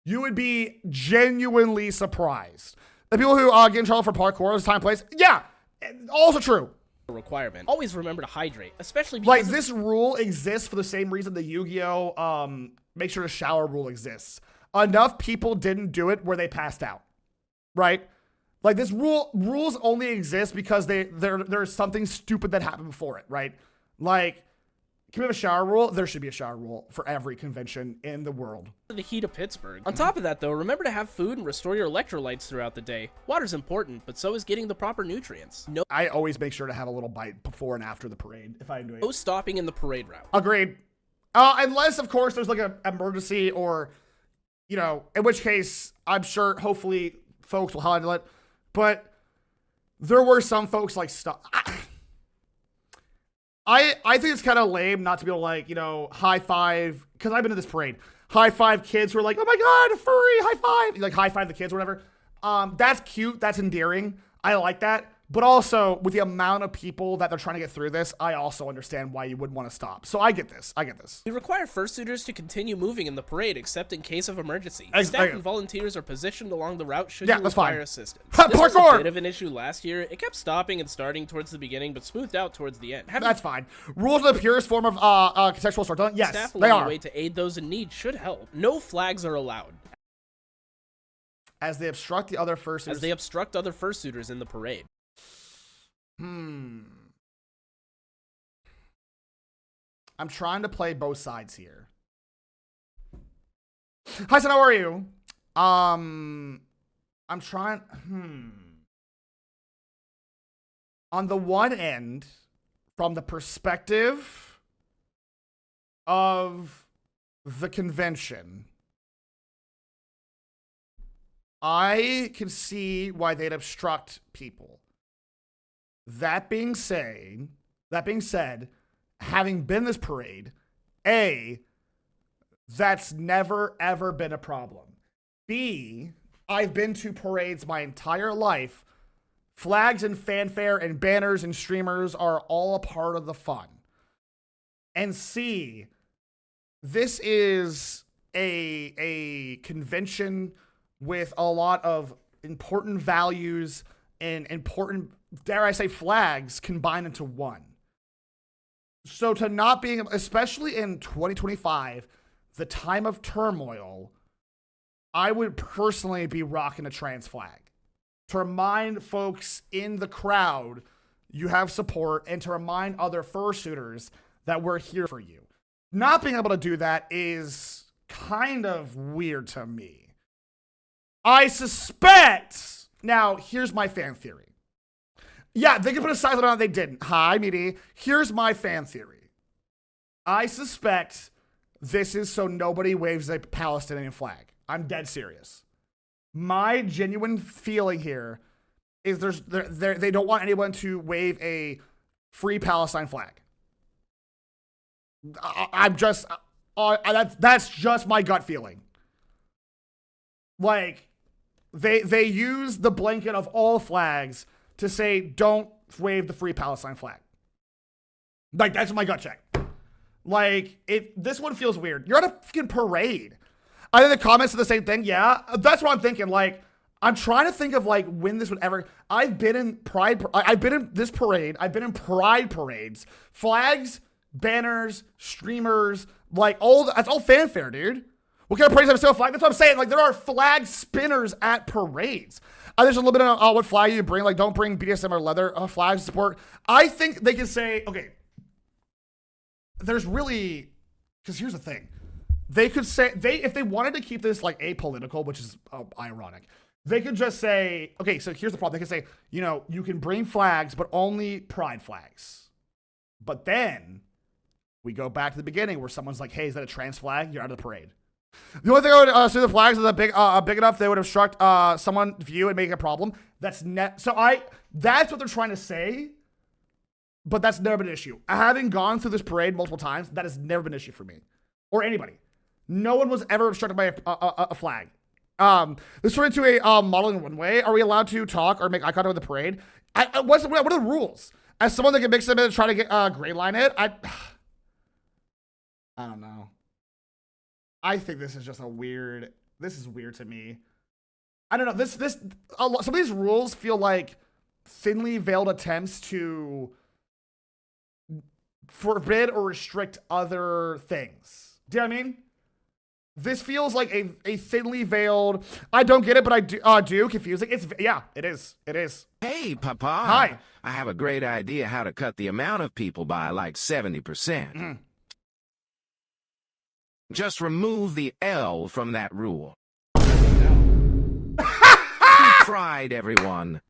You would be genuinely surprised. The people who get in trouble for parkour is time and place. Yeah. Also true. Requirement. Always remember to hydrate, especially because like this rule exists for the same reason the Yu-Gi-Oh! Make sure to shower rule exists. Enough people didn't do it where they passed out, right? Like this rules only exist because there's something stupid that happened before it, right? Like, can we have a shower rule? There should be a shower rule for every convention in the world. The heat of Pittsburgh. On top of that, though, remember to have food and restore your electrolytes throughout the day. Water's important, but so is getting the proper nutrients. I always make sure to have a little bite before and after the parade if I'm doing it. No stopping in the parade route. Agreed. Unless, of course, there's like an emergency or, in which case, I'm sure, hopefully, folks will handle it. But there were some folks like I think it's kind of lame not to be able to like, high five, because I've been to this parade. High five kids who are like, oh my God, a furry, high five. Like high five the kids or whatever. That's cute. That's endearing. I like that. But also, with the amount of people that they're trying to get through this, I also understand why you wouldn't want to stop. So I get this. We require fursuiters to continue moving in the parade except in case of emergency. Staff and volunteers are positioned along the route should you require assistance. This was a bit of an issue last year. It kept stopping and starting towards the beginning, but smoothed out towards the end. That's fine. Rules are the purest form of contextual storytelling. Yes, staff they along are. the way to aid those in need should help. No flags are allowed. As they obstruct the other fursuiters in the parade. I'm trying to play both sides here. Hi, son, how are you? I'm trying. On the one end, from the perspective of the convention, I can see why they'd obstruct people. That being said, having been this parade, A, that's never ever been a problem. B, I've been to parades my entire life. Flags and fanfare and banners and streamers are all a part of the fun. And C, this is a convention with a lot of important values and important, dare I say, flags combined into one. So to not being, especially in 2025, the time of turmoil, I would personally be rocking a trans flag to remind folks in the crowd you have support and to remind other fursuiters that we're here for you. Not being able to do that is kind of weird to me. I suspect, now here's my fan theory. Yeah, they could put a silent on it, they didn't. Hi, meaty. Here's my fan theory. I suspect this is so nobody waves a Palestinian flag. I'm dead serious. My genuine feeling here is they don't want anyone to wave a free Palestine flag. That's just my gut feeling. Like, they use the blanket of all flags to say, don't wave the free Palestine flag. Like, that's my gut check. Like, this one feels weird. You're at a fucking parade. I think the comments are the same thing. Yeah, that's what I'm thinking. Like, I'm trying to think of like when this would ever. I've been in this parade. I've been in pride parades, flags, banners, streamers, like that's all fanfare, dude. What kind of parades have still flag? That's what I'm saying. Like, there are flag spinners at parades. There's a little bit of what flag you bring. Like, don't bring BDSM or leather flags to support. I think they can say, okay, there's really, because here's the thing. They could say, if they wanted to keep this like apolitical, which is ironic, they could just say, okay, so here's the problem. They could say, you can bring flags, but only pride flags. But then we go back to the beginning where someone's like, hey, is that a trans flag? You're out of the parade. The only thing I would see the flags is big enough they would obstruct someone's view and make a problem. That's what they're trying to say, but that's never been an issue. Having gone through this parade multiple times, that has never been an issue for me or anybody. No one was ever obstructed by a flag. This turned into a modeling runway. Are we allowed to talk or make eye contact with the parade? What are the rules? As someone that can mix them in and try to get gray line it, I don't know. I think this is just this is weird to me. I don't know. Some of these rules feel like thinly veiled attempts to forbid or restrict other things. Do you know what I mean? This feels like a thinly veiled, I don't get it, but I do confusing. It is. Hey, Papa. Hi. I have a great idea how to cut the amount of people by like 70%. Just remove the L from that rule. Pride, everyone.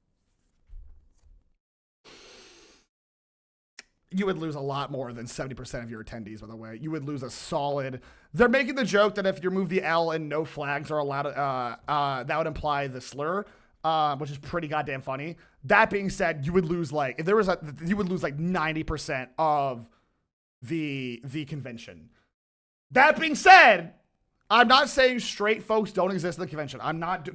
You would lose a lot more than 70% of your attendees, by the way. You would lose a solid. They're making the joke that if you remove the L and no flags are allowed, that would imply the slur, which is pretty goddamn funny. That being said, you would lose you would lose like 90% of the convention. That being said, I'm not saying straight folks don't exist in the convention.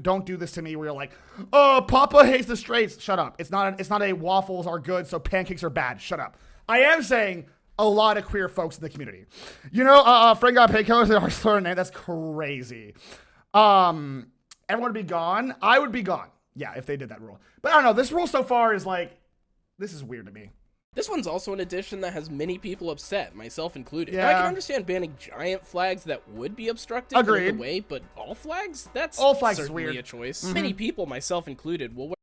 Don't do this to me where you're like, oh, Papa hates the straights. Shut up. It's not a waffles are good, so pancakes are bad. Shut up. I am saying a lot of queer folks in the community. You know, Frank got Payco is our slur name. That's crazy. Everyone would be gone. I would be gone. Yeah, if they did that rule. But I don't know. This rule so far is like, this is weird to me. This one's also an edition that has many people upset, myself included. Yeah. Now, I can understand banning giant flags that would be obstructive in the way, but all flags? That's all flags certainly is weird. A choice. Many people, myself included, will wear.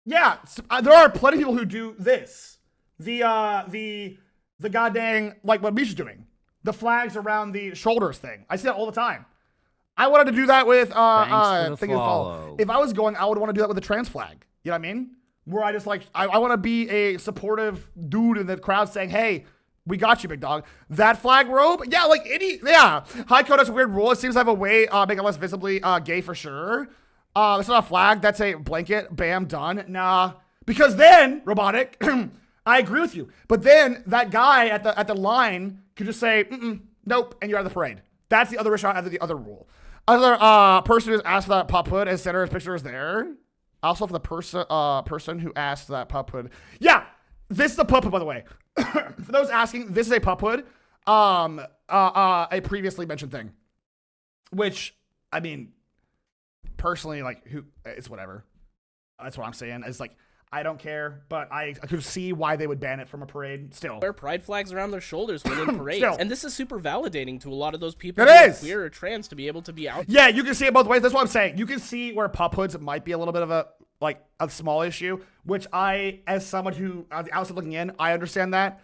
Yeah, there are plenty of people who do this. The goddamn, like what Misha's doing. The flags around the shoulders thing. I see that all the time. I wanted to do that with Thanks for the follow. If I was going, I would want to do that with a trans flag. You know what I mean? Where I just like, I want to be a supportive dude in the crowd saying, hey, we got you, big dog. That flag robe? Yeah, like High code has a weird rule. It seems to have a way make it less visibly gay for sure. It's not a flag. That's a blanket. Bam, done. Nah. Because then, robotic, I agree with you. But then that guy at the line could just say, nope, and you're out of the parade. That's the other issue out of the other rule. Other person who's asked for that PapaMutt and center his picture is there. Also for the person who asked that PapaMutt. Yeah, this is a PapaMutt, by the way. For those asking, this is a PapaMutt. A previously mentioned thing. Which, I mean, personally, like, it's whatever. That's what I'm saying. It's like, I don't care, but I could see why they would ban it from a parade still. Wear pride flags around their shoulders when in parades. Still. And this is super validating to a lot of those people It who are is. queer or trans to be able to be out. Yeah, you can see it both ways. That's what I'm saying. You can see where PapaMutts might be a little bit of a small issue, which I, as someone who, on the outside looking in, I understand that.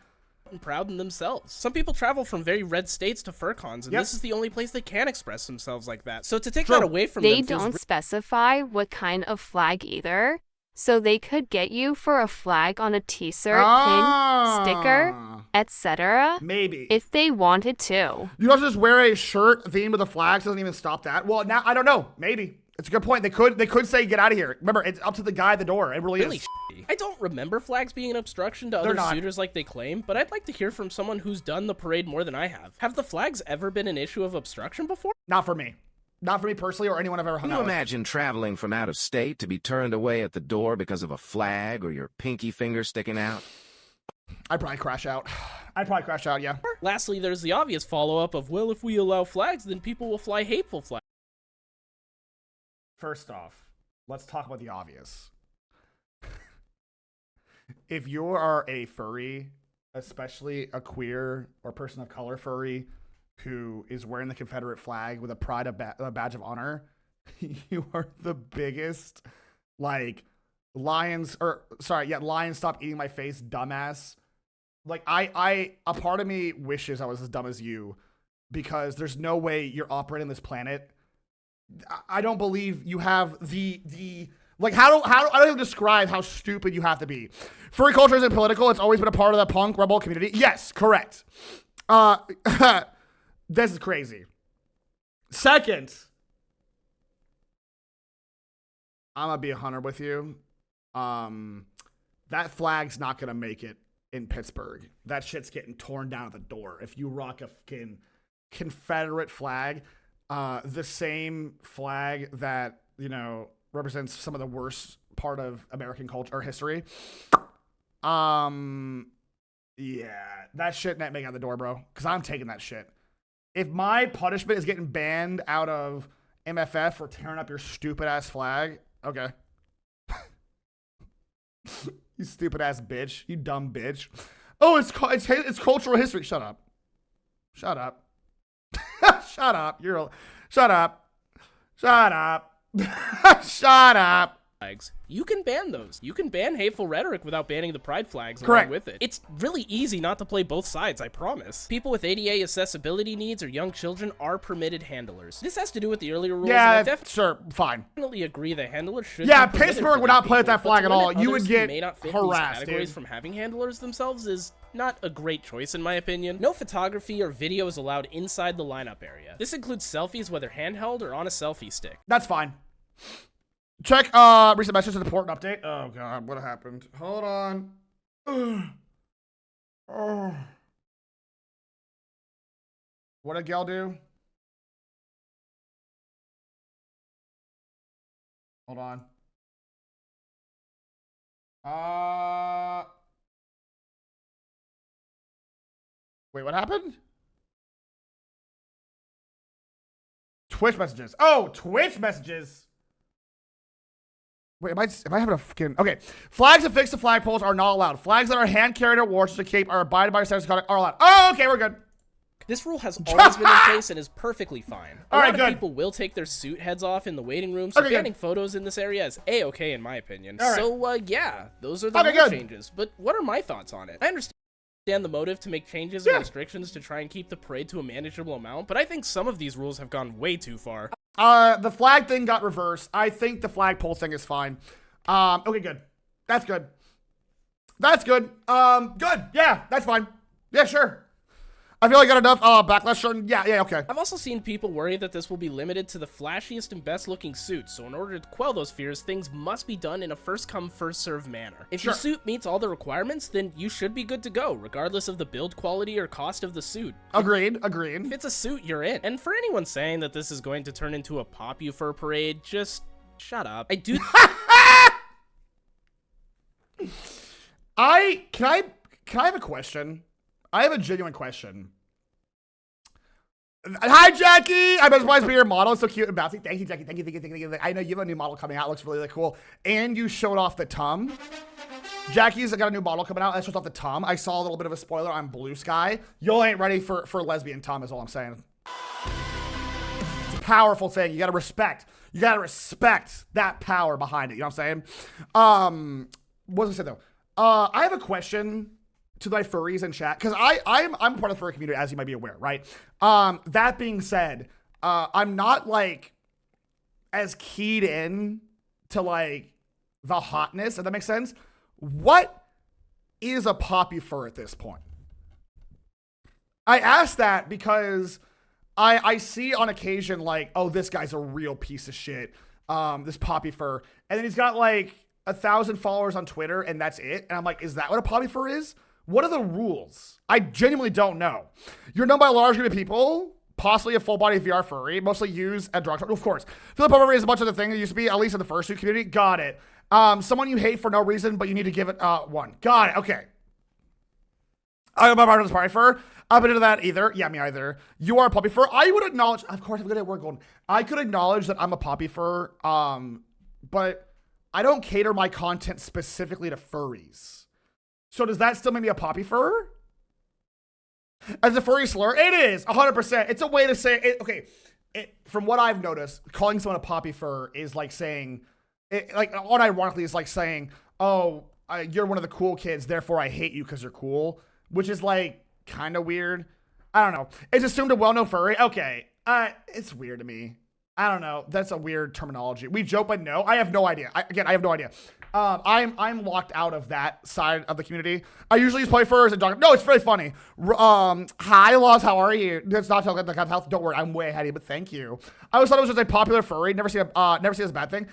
And proud in themselves. Some people travel from very red states to furcons, and this is the only place they can express themselves like that. So to take that away from them, they don't specify what kind of flag either. So they could get you for a flag on a t-shirt, pin, sticker, etc. Maybe. If they wanted to. You don't just wear a shirt themed with the flags, doesn't even stop that. Well, now, I don't know. Maybe. It's a good point. They could say, get out of here. Remember, it's up to the guy at the door. It really is. I don't remember flags being an obstruction to other suitors like they claim, but I'd like to hear from someone who's done the parade more than I have. Have the flags ever been an issue of obstruction before? Not for me. Not for me personally or anyone I've ever hung Can out you with. imagine traveling from out of state to be turned away at the door because of a flag or your pinky finger sticking out? I'd probably crash out. Yeah. Lastly, there's the obvious follow-up of, well, if we allow flags, then people will fly hateful flags. First off, let's talk about the obvious. If you are a furry, especially a queer or person of color furry, who is wearing the Confederate flag with a badge of honor, you are the biggest, like, lions stop eating my face, dumbass. Like, a part of me wishes I was as dumb as you, because there's no way you're operating this planet. I don't believe you have like, I don't even describe how stupid you have to be. Furry culture isn't political. It's always been a part of the punk rebel community. Yes, correct. This is crazy. Second, I'm gonna be 100 with you. That flag's not gonna make it in Pittsburgh. That shit's getting torn down at the door. If you rock a fucking Confederate flag, the same flag that, you know, represents some of the worst part of American culture or history. Yeah, that shit not making out the door, bro. Because I'm taking that shit. If my punishment is getting banned out of MFF for tearing up your stupid ass flag, okay. You stupid ass bitch. You dumb bitch. Oh, it's cultural history. Shut up. Shut up. Shut up. Shut up. Shut up. Shut up. Flags. You can ban those. You can ban hateful rhetoric without banning the pride flags Correct. along with it. It's really easy not to play both sides, I promise. People with ADA accessibility needs or young children are permitted handlers. This has to do with the earlier rules. Yeah, and I sure, fine. definitely agree that handlers should Yeah, be permitted Pittsburgh for would not these play with that people, flag but at to all. limit You would others get who may not fit in these harassed, categories dude. from having handlers themselves is not a great choice in my opinion. No photography or video is allowed inside the lineup area. This includes selfies, whether handheld or on a selfie stick. That's fine. Check recent message and important update. Oh god, what happened? Hold on. Oh. What did Gail do? Hold on. Wait, what happened? Twitch messages. Oh, Twitch messages. Wait, am I having a fucking... Okay. Flags affixed to flagpoles are not allowed. Flags that are hand-carried or worn to cape are abided by status conduct are allowed. Oh, okay, we're good. This rule has always been in place and is perfectly fine. A lot of people will take their suit heads off in the waiting room, so banning photos in this area is A-okay in my opinion. So, yeah, those are the rule changes. But what are my thoughts on it? I understand the motive to make changes and restrictions to try and keep the parade to a manageable amount, but I think some of these rules have gone way too far. The flag thing got reversed. I think the flagpole thing is fine. Okay, good. That's good. That's good. Good. Yeah, that's fine. Yeah, sure. I feel like I got enough backlash. Yeah, okay. I've also seen people worry that this will be limited to the flashiest and best looking suits, so in order to quell those fears, things must be done in a first come, first serve manner. If your suit meets all the requirements, then you should be good to go, regardless of the build quality or cost of the suit. Agreed. If it's a suit, you're in. And for anyone saying that this is going to turn into a PapaMutt parade, just shut up. Can I have a question? I have a genuine question. Hi, Jackie. I'm surprised to be your model. It's so cute and bouncy. Thank you, Jackie. Thank you. I know you have a new model coming out. It looks really, really cool. And you showed off the tum. Jackie's got a new model coming out. That shows off the tum. I saw a little bit of a spoiler on Blue Sky. Y'all ain't ready for lesbian tum is all I'm saying. It's a powerful thing. You gotta respect. You gotta respect that power behind it. You know what I'm saying? What was I say though? I have a question to my furries in chat, because I'm part of the furry community, as you might be aware, right? That being said, I'm not like as keyed in to like the hotness, if that makes sense. What is a poppy fur at this point? I ask that because I see on occasion like, oh, this guy's a real piece of shit, this poppy fur, and then he's got like 1,000 followers on Twitter, and that's it. And I'm like, is that what a poppy fur is? What are the rules? I genuinely don't know. You're known by a large group of people, possibly a full-body VR furry, mostly used at drug. Of course. Philip Power is a bunch of the thing that used to be, at least in the fursuit community. Got it. Someone you hate for no reason, but you need to give it one. Got it. Okay. I'm not part of this party fur. I've been into that either. Yeah, me either. You are a puppy fur. I would acknowledge, of course, I'm good at work going. I could acknowledge that I'm a puppy fur, but I don't cater my content specifically to furries. So does that still make me a poppy fur? As a furry slur? It is, 100%. It's a way to say it. Okay, from what I've noticed, calling someone a poppy fur is like saying, like unironically, it's like saying, oh, you're one of the cool kids, therefore I hate you because you're cool, which is like kind of weird. I don't know. It's assumed a well-known furry. Okay, it's weird to me. I don't know. That's a weird terminology. We joke, but no, I have no idea. I have no idea. I'm locked out of that side of the community. I usually use play furs and dog. No, it's really funny. Hi, Laws. How are you? That's not talking about health. Don't worry, I'm way ahead of you, but thank you. I always thought it was just a popular furry. Never seen it as a bad thing.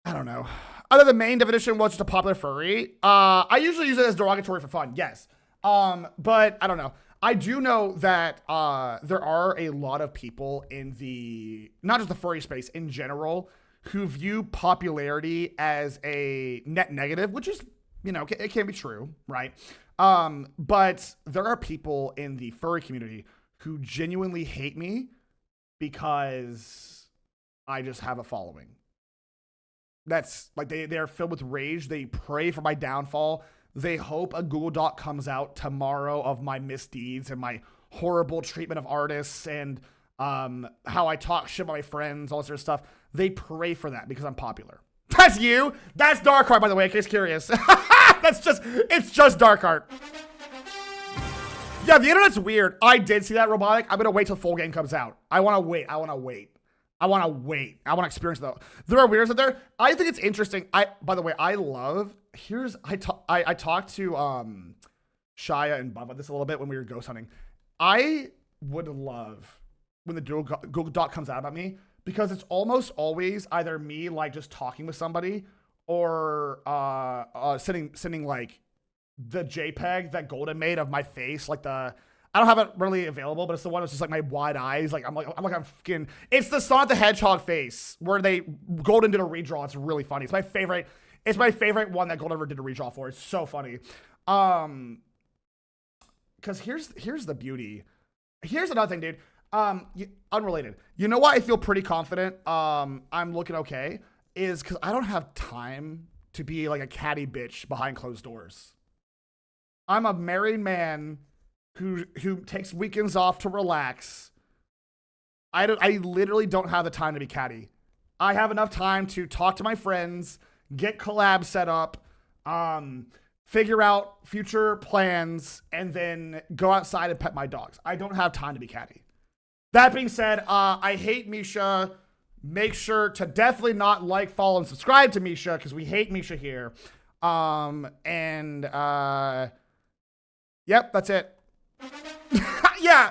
I don't know. Other than the main definition was just a popular furry. I usually use it as derogatory for fun. Yes. But I don't know. I do know that there are a lot of people in the, not just the furry space in general, who view popularity as a net negative, which is, you know, it can be true, right? But there are people in the furry community who genuinely hate me because I just have a following. That's like, they're filled with rage. They pray for my downfall. They hope a Google Doc comes out tomorrow of my misdeeds and my horrible treatment of artists and how I talk shit about my friends, all this sort of stuff. They pray for that because I'm popular. That's you. That's Dark Art, by the way, in case curious. It's just Dark Art. Yeah, the internet's weird. I did see that robotic. I'm going to wait till full game comes out. I want to wait. I want to experience though. There are weirdos out there. I think it's interesting. By the way, I talked to Shia and Bubba this a little bit when we were ghost hunting. I would love when the Google Doc comes out about me, because it's almost always either me like just talking with somebody or sending like the JPEG that Golden made of my face, like the I don't have it really available, but it's the one that's just like my wide eyes. Like I'm fucking. It's the Sonic the Hedgehog face where Golden did a redraw. It's really funny. It's my favorite. It's my favorite one that Golden ever did a redraw for. It's so funny. Because here's the beauty. Here's another thing, dude. Unrelated. You know why I feel pretty confident? I'm looking okay. Is because I don't have time to be like a catty bitch behind closed doors. I'm a married man who takes weekends off to relax. I literally don't have the time to be catty. I have enough time to talk to my friends, get collabs set up, figure out future plans, and then go outside and pet my dogs. I don't have time to be catty. That being said, I hate Misha. Make sure to definitely not like, follow, and subscribe to Misha because we hate Misha here. Yep, that's it. Yeah.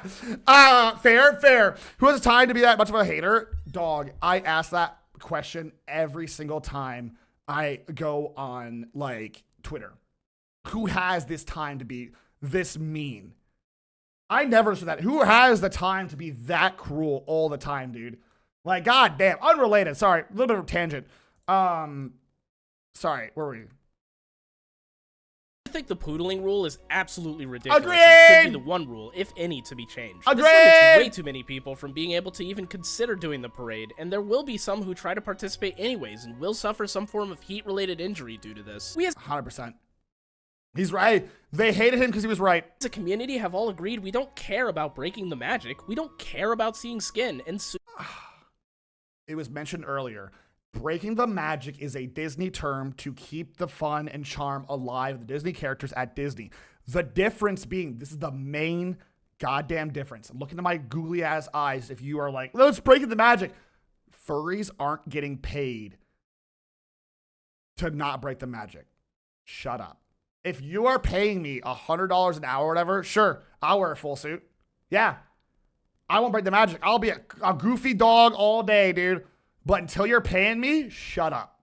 Fair. Who has time to be that much of a hater? Dog, I ask that question every single time I go on like Twitter. Who has this time to be this mean? I never said that. Who has the time to be that cruel all the time, dude? Like, goddamn. Unrelated. Sorry. A little bit of a tangent. Sorry. Where were we? I think the poodling rule is absolutely ridiculous. Agreed! It should be the one rule, if any, to be changed. Agreed! This limits way too many people from being able to even consider doing the parade, and there will be some who try to participate anyways and will suffer some form of heat-related injury due to this. We as 100%. He's right. They hated him because he was right. a community have all agreed we don't care about breaking the magic. We don't care about seeing skin, and It was mentioned earlier. Breaking the magic is a Disney term to keep the fun and charm alive of the Disney characters at Disney. The difference being, this is the main goddamn difference. Look into my googly ass eyes if you are like, let's break the magic. Furries aren't getting paid to not break the magic. Shut up. If you are paying me $100 an hour or whatever, sure, I'll wear a full suit. Yeah. I won't break the magic. I'll be a goofy dog all day, dude. But until you're paying me, shut up.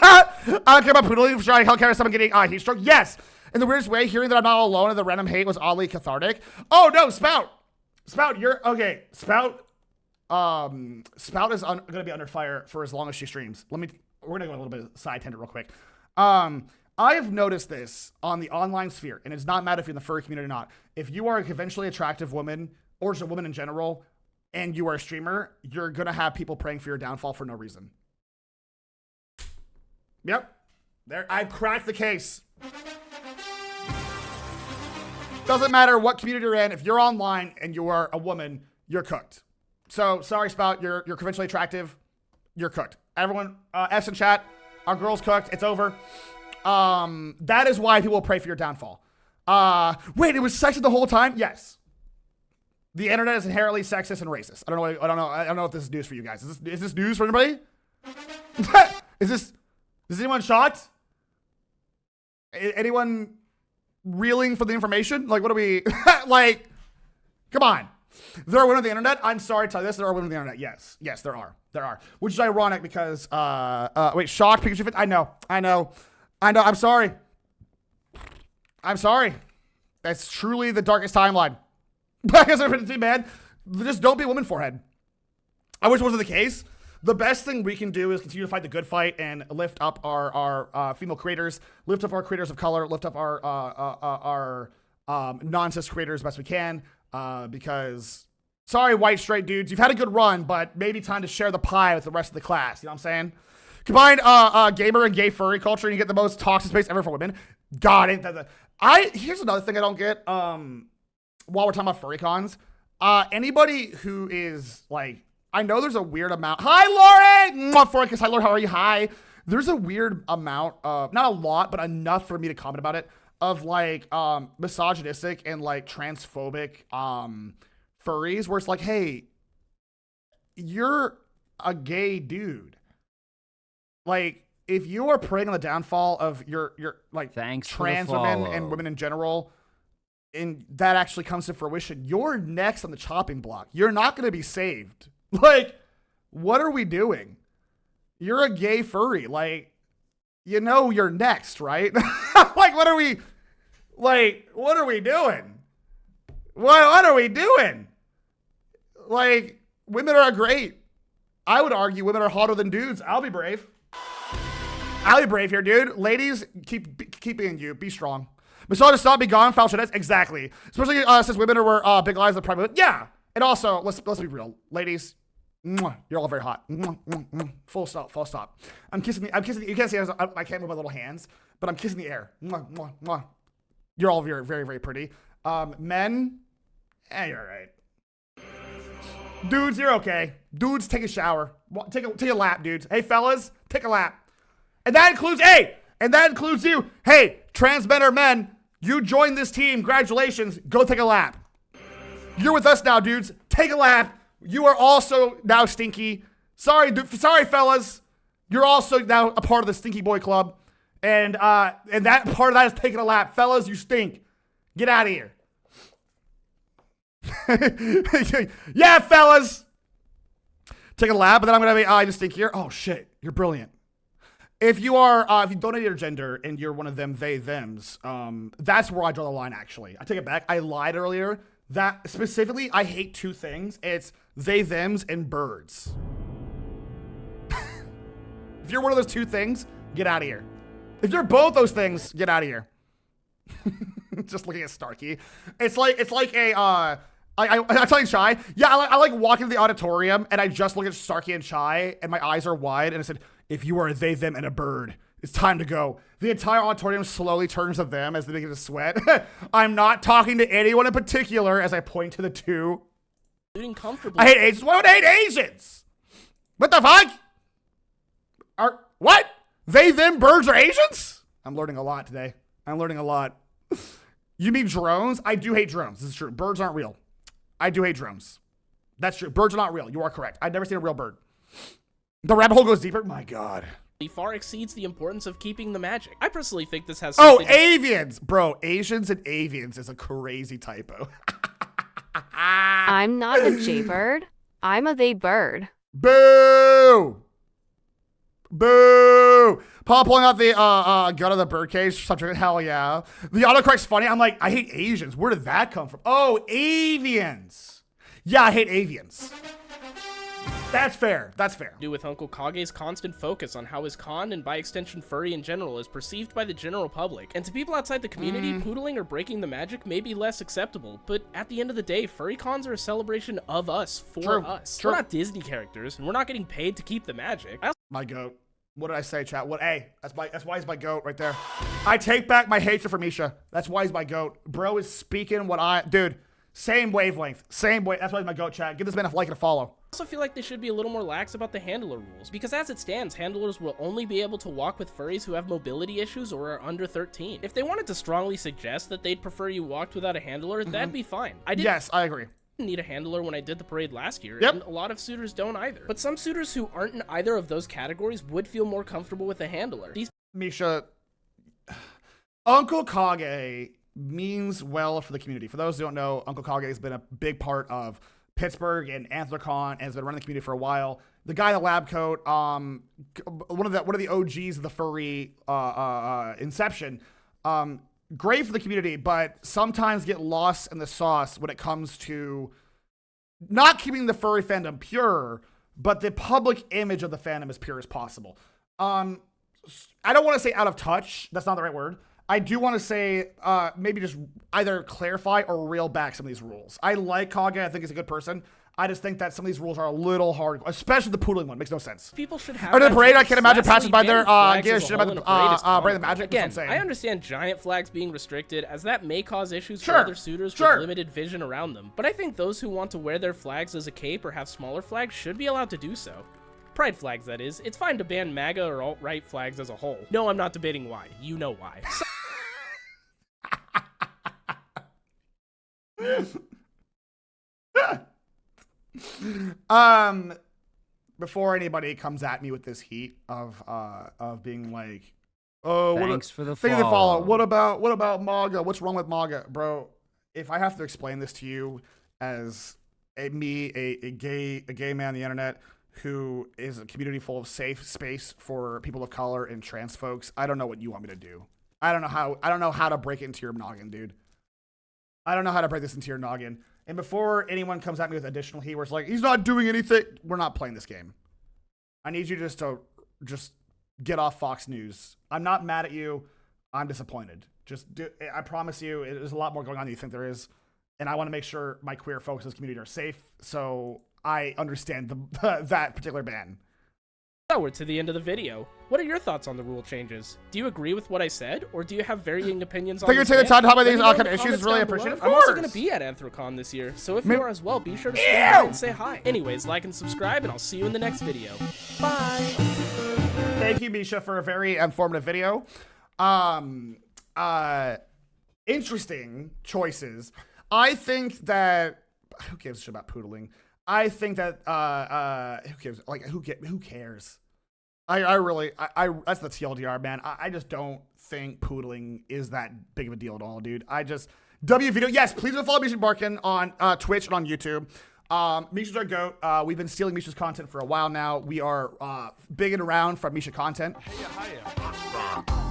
I don't care about poodling. Sure, I don't care about someone getting heat stroke. Yes. In the weirdest way, hearing that I'm not all alone and the random hate was oddly cathartic. Oh, no, Spout. Spout, you're... Okay, Spout... Spout is going to be under fire for as long as she streams. We're going to go a little bit of side tangent real quick. I have noticed this on the online sphere, and it's not matter if you're in the furry community or not. If you are a conventionally attractive woman, or just a woman in general, and you are a streamer, you're going to have people praying for your downfall for no reason. Yep. There, I've cracked the case. Doesn't matter what community you're in. If you're online and you are a woman, you're cooked. So, sorry, Spout. You're conventionally attractive. You're cooked. Everyone, F's in chat. Our girl's cooked. It's over. That is why people pray for your downfall. Wait, it was sexist the whole time? Yes. The internet is inherently sexist and racist. I don't know if this is news for you guys. Is this news for anybody? Is anyone shocked? Anyone reeling for the information? Like, what are we like? Come on. There are women on the internet. I'm sorry to tell you this. There are women on the internet. Yes, there are. Which is ironic because wait, shocked Pikachu fit. I know. I'm sorry. That's truly the darkest timeline. Man, just don't be a woman forehead. I wish it wasn't the case. The best thing we can do is continue to fight the good fight and lift up our female creators, lift up our creators of color, lift up our non-cis creators as best we can. Because, sorry, white straight dudes, you've had a good run, but maybe time to share the pie with the rest of the class. You know what I'm saying? Combine gamer and gay furry culture, and you get the most toxic space ever for women. God, ain't that here's another thing I don't get. While we're talking about furry cons, anybody who is like, I know there's a weird amount. Hi, Lori! Hi, Lori, how are you? Hi. There's a weird amount of, not a lot, but enough for me to comment about it, of like misogynistic and like transphobic furries where it's like, hey, you're a gay dude. Like, if you are preying on the downfall of your like trans women and women in general, and that actually comes to fruition, you're next on the chopping block. You're not going to be saved. Like, what are we doing? You're a gay furry. Like, you know you're next, right? Like, what are we doing? What are we doing? Like, women are great. I would argue women are hotter than dudes. I'll be brave. I'll be brave here, dude. Ladies, keep being you. Be strong. Misogynist, stop, be gone, foul shit. Exactly. Especially since women are big lies of private. Yeah. And also, let's be real. Ladies, mwah, you're all very hot. Mwah, mwah, mwah. Full stop. I'm kissing the, you can't see, I can't move my little hands, but I'm kissing the air. Mwah, mwah, mwah. You're all very, very, very pretty. Men, you're all right. Dudes, you're okay. Dudes, take a shower. Take a lap, dudes. Hey, fellas, take a lap. And that includes you. Hey, trans men or men, you joined this team. Congratulations. Go take a lap. You're with us now, dudes. Take a lap. You are also now stinky. Sorry, fellas. You're also now a part of the Stinky Boy Club. And that part of that is taking a lap. Fellas, you stink. Get out of here. Yeah, fellas. Take a lap, but then I'm gonna be, I just stink here. Oh shit, you're brilliant. If you donate your gender and you're one of them, they, thems, that's where I draw the line, actually. I take it back. I lied earlier. That specifically, I hate two things. It's they, thems, and birds. If you're one of those two things, get out of here. If you're both those things, get out of here. Just looking at Starkey. It's like I'm telling Shy, yeah, I like walking to the auditorium and I just look at Starkey and Shy and my eyes are wide and I said, if you are a they, them, and a bird, it's time to go. The entire auditorium slowly turns to them as they begin to sweat. I'm not talking to anyone in particular as I point to the two. I hate Asians. Why would I hate Asians? What the fuck? What? They, them, birds are Asians? I'm learning a lot today. I'm learning a lot. You mean drones? I do hate drones. This is true. Birds aren't real. I do hate drones. That's true. Birds are not real. You are correct. I've never seen a real bird. The rabbit hole goes deeper. My God. Far exceeds the importance of keeping the magic. I personally think this has avians! Bro, Asians and avians is a crazy typo. I'm not a jaybird. I'm a they bird. Boo! Boo! Paul pulling out the gun of the birdcage subject. Hell yeah. The autocorrect's funny. I'm like, I hate Asians. Where did that come from? Oh, avians. Yeah, I hate avians. That's fair. That's fair. Do with Uncle Kage's constant focus on how his con, and by extension furry in general, is perceived by the general public. And to people outside the community, poodling or breaking the magic may be less acceptable, but at the end of the day, furry cons are a celebration of us, for us. We're not Disney characters, and we're not getting paid to keep the magic. My goat. What did I say, chat? What? Hey, that's why he's my goat right there. I take back my hatred for Misha. That's why he's my goat. Bro is speaking dude, same wavelength. That's why he's my goat, chat. Give this man a like and a follow. I also feel like they should be a little more lax about the handler rules, because as it stands, handlers will only be able to walk with furries who have mobility issues or are under 13. If they wanted to strongly suggest that they'd prefer you walked without a handler, that'd be fine. Yes, I agree. Need a handler when I did the parade last year, and a lot of suitors don't either. But some suitors who aren't in either of those categories would feel more comfortable with a handler. Misha, Uncle Kage means well for the community. For those who don't know, Uncle Kage has been a big part of Pittsburgh and Anthrocon and has been running the community for a while. The guy in the lab coat, one of the OGs of the furry inception. Great for the community, but sometimes get lost in the sauce when it comes to not keeping the furry fandom pure, but the public image of the fandom as pure as possible. I don't want to say out of touch. That's not the right word. I do want to say maybe just either clarify or reel back some of these rules. I like Kage. I think he's a good person. I just think that some of these rules are a little hard, especially the poodling one. Makes no sense. People should have. Or the parade, I can't imagine passing by there, give a shit about the Bring the Magic. Again, I understand giant flags being restricted, as that may cause issues for other suitors with limited vision around them. But I think those who want to wear their flags as a cape or have smaller flags should be allowed to do so. Pride flags, that is. It's fine to ban MAGA or alt-right flags as a whole. No, I'm not debating why. You know why. Before anybody comes at me with this heat of being like, oh, thanks for the follow. What about MAGA? What's wrong with MAGA, bro? If I have to explain this to you as a gay man on the internet who is a community full of safe space for people of color and trans folks, I don't know what you want me to do. I don't know how to break it into your noggin, dude. I don't know how to break this into your noggin. And before anyone comes at me with additional heat words like, he's not doing anything, we're not playing this game. I need you just to get off Fox News. I'm not mad at you. I'm disappointed. I promise you, there's a lot more going on than you think there is. And I want to make sure my queer folks in this community are safe. So I understand that particular ban. So we're to the end of the video. What are your thoughts on the rule changes? Do you agree with what I said, or do you have varying opinions on this? Thank you for taking the time to talk about these kind of issues. Really appreciate it. I'm also going to be at Anthrocon this year, so if you are as well, be sure to swing by and say hi. Anyways, like and subscribe, and I'll see you in the next video. Bye! Thank you, Misha, for a very informative video. Interesting choices. I think that... Who gives a shit about poodling? I think that... who gives... Like, who cares? I really... that's the TLDR, man. I just don't think poodling is that big of a deal at all, dude. W video. Yes, please go follow Misha Barkin on Twitch and on YouTube. Misha's our goat. We've been stealing Misha's content for a while now. We are big and around for Misha content. Hiya.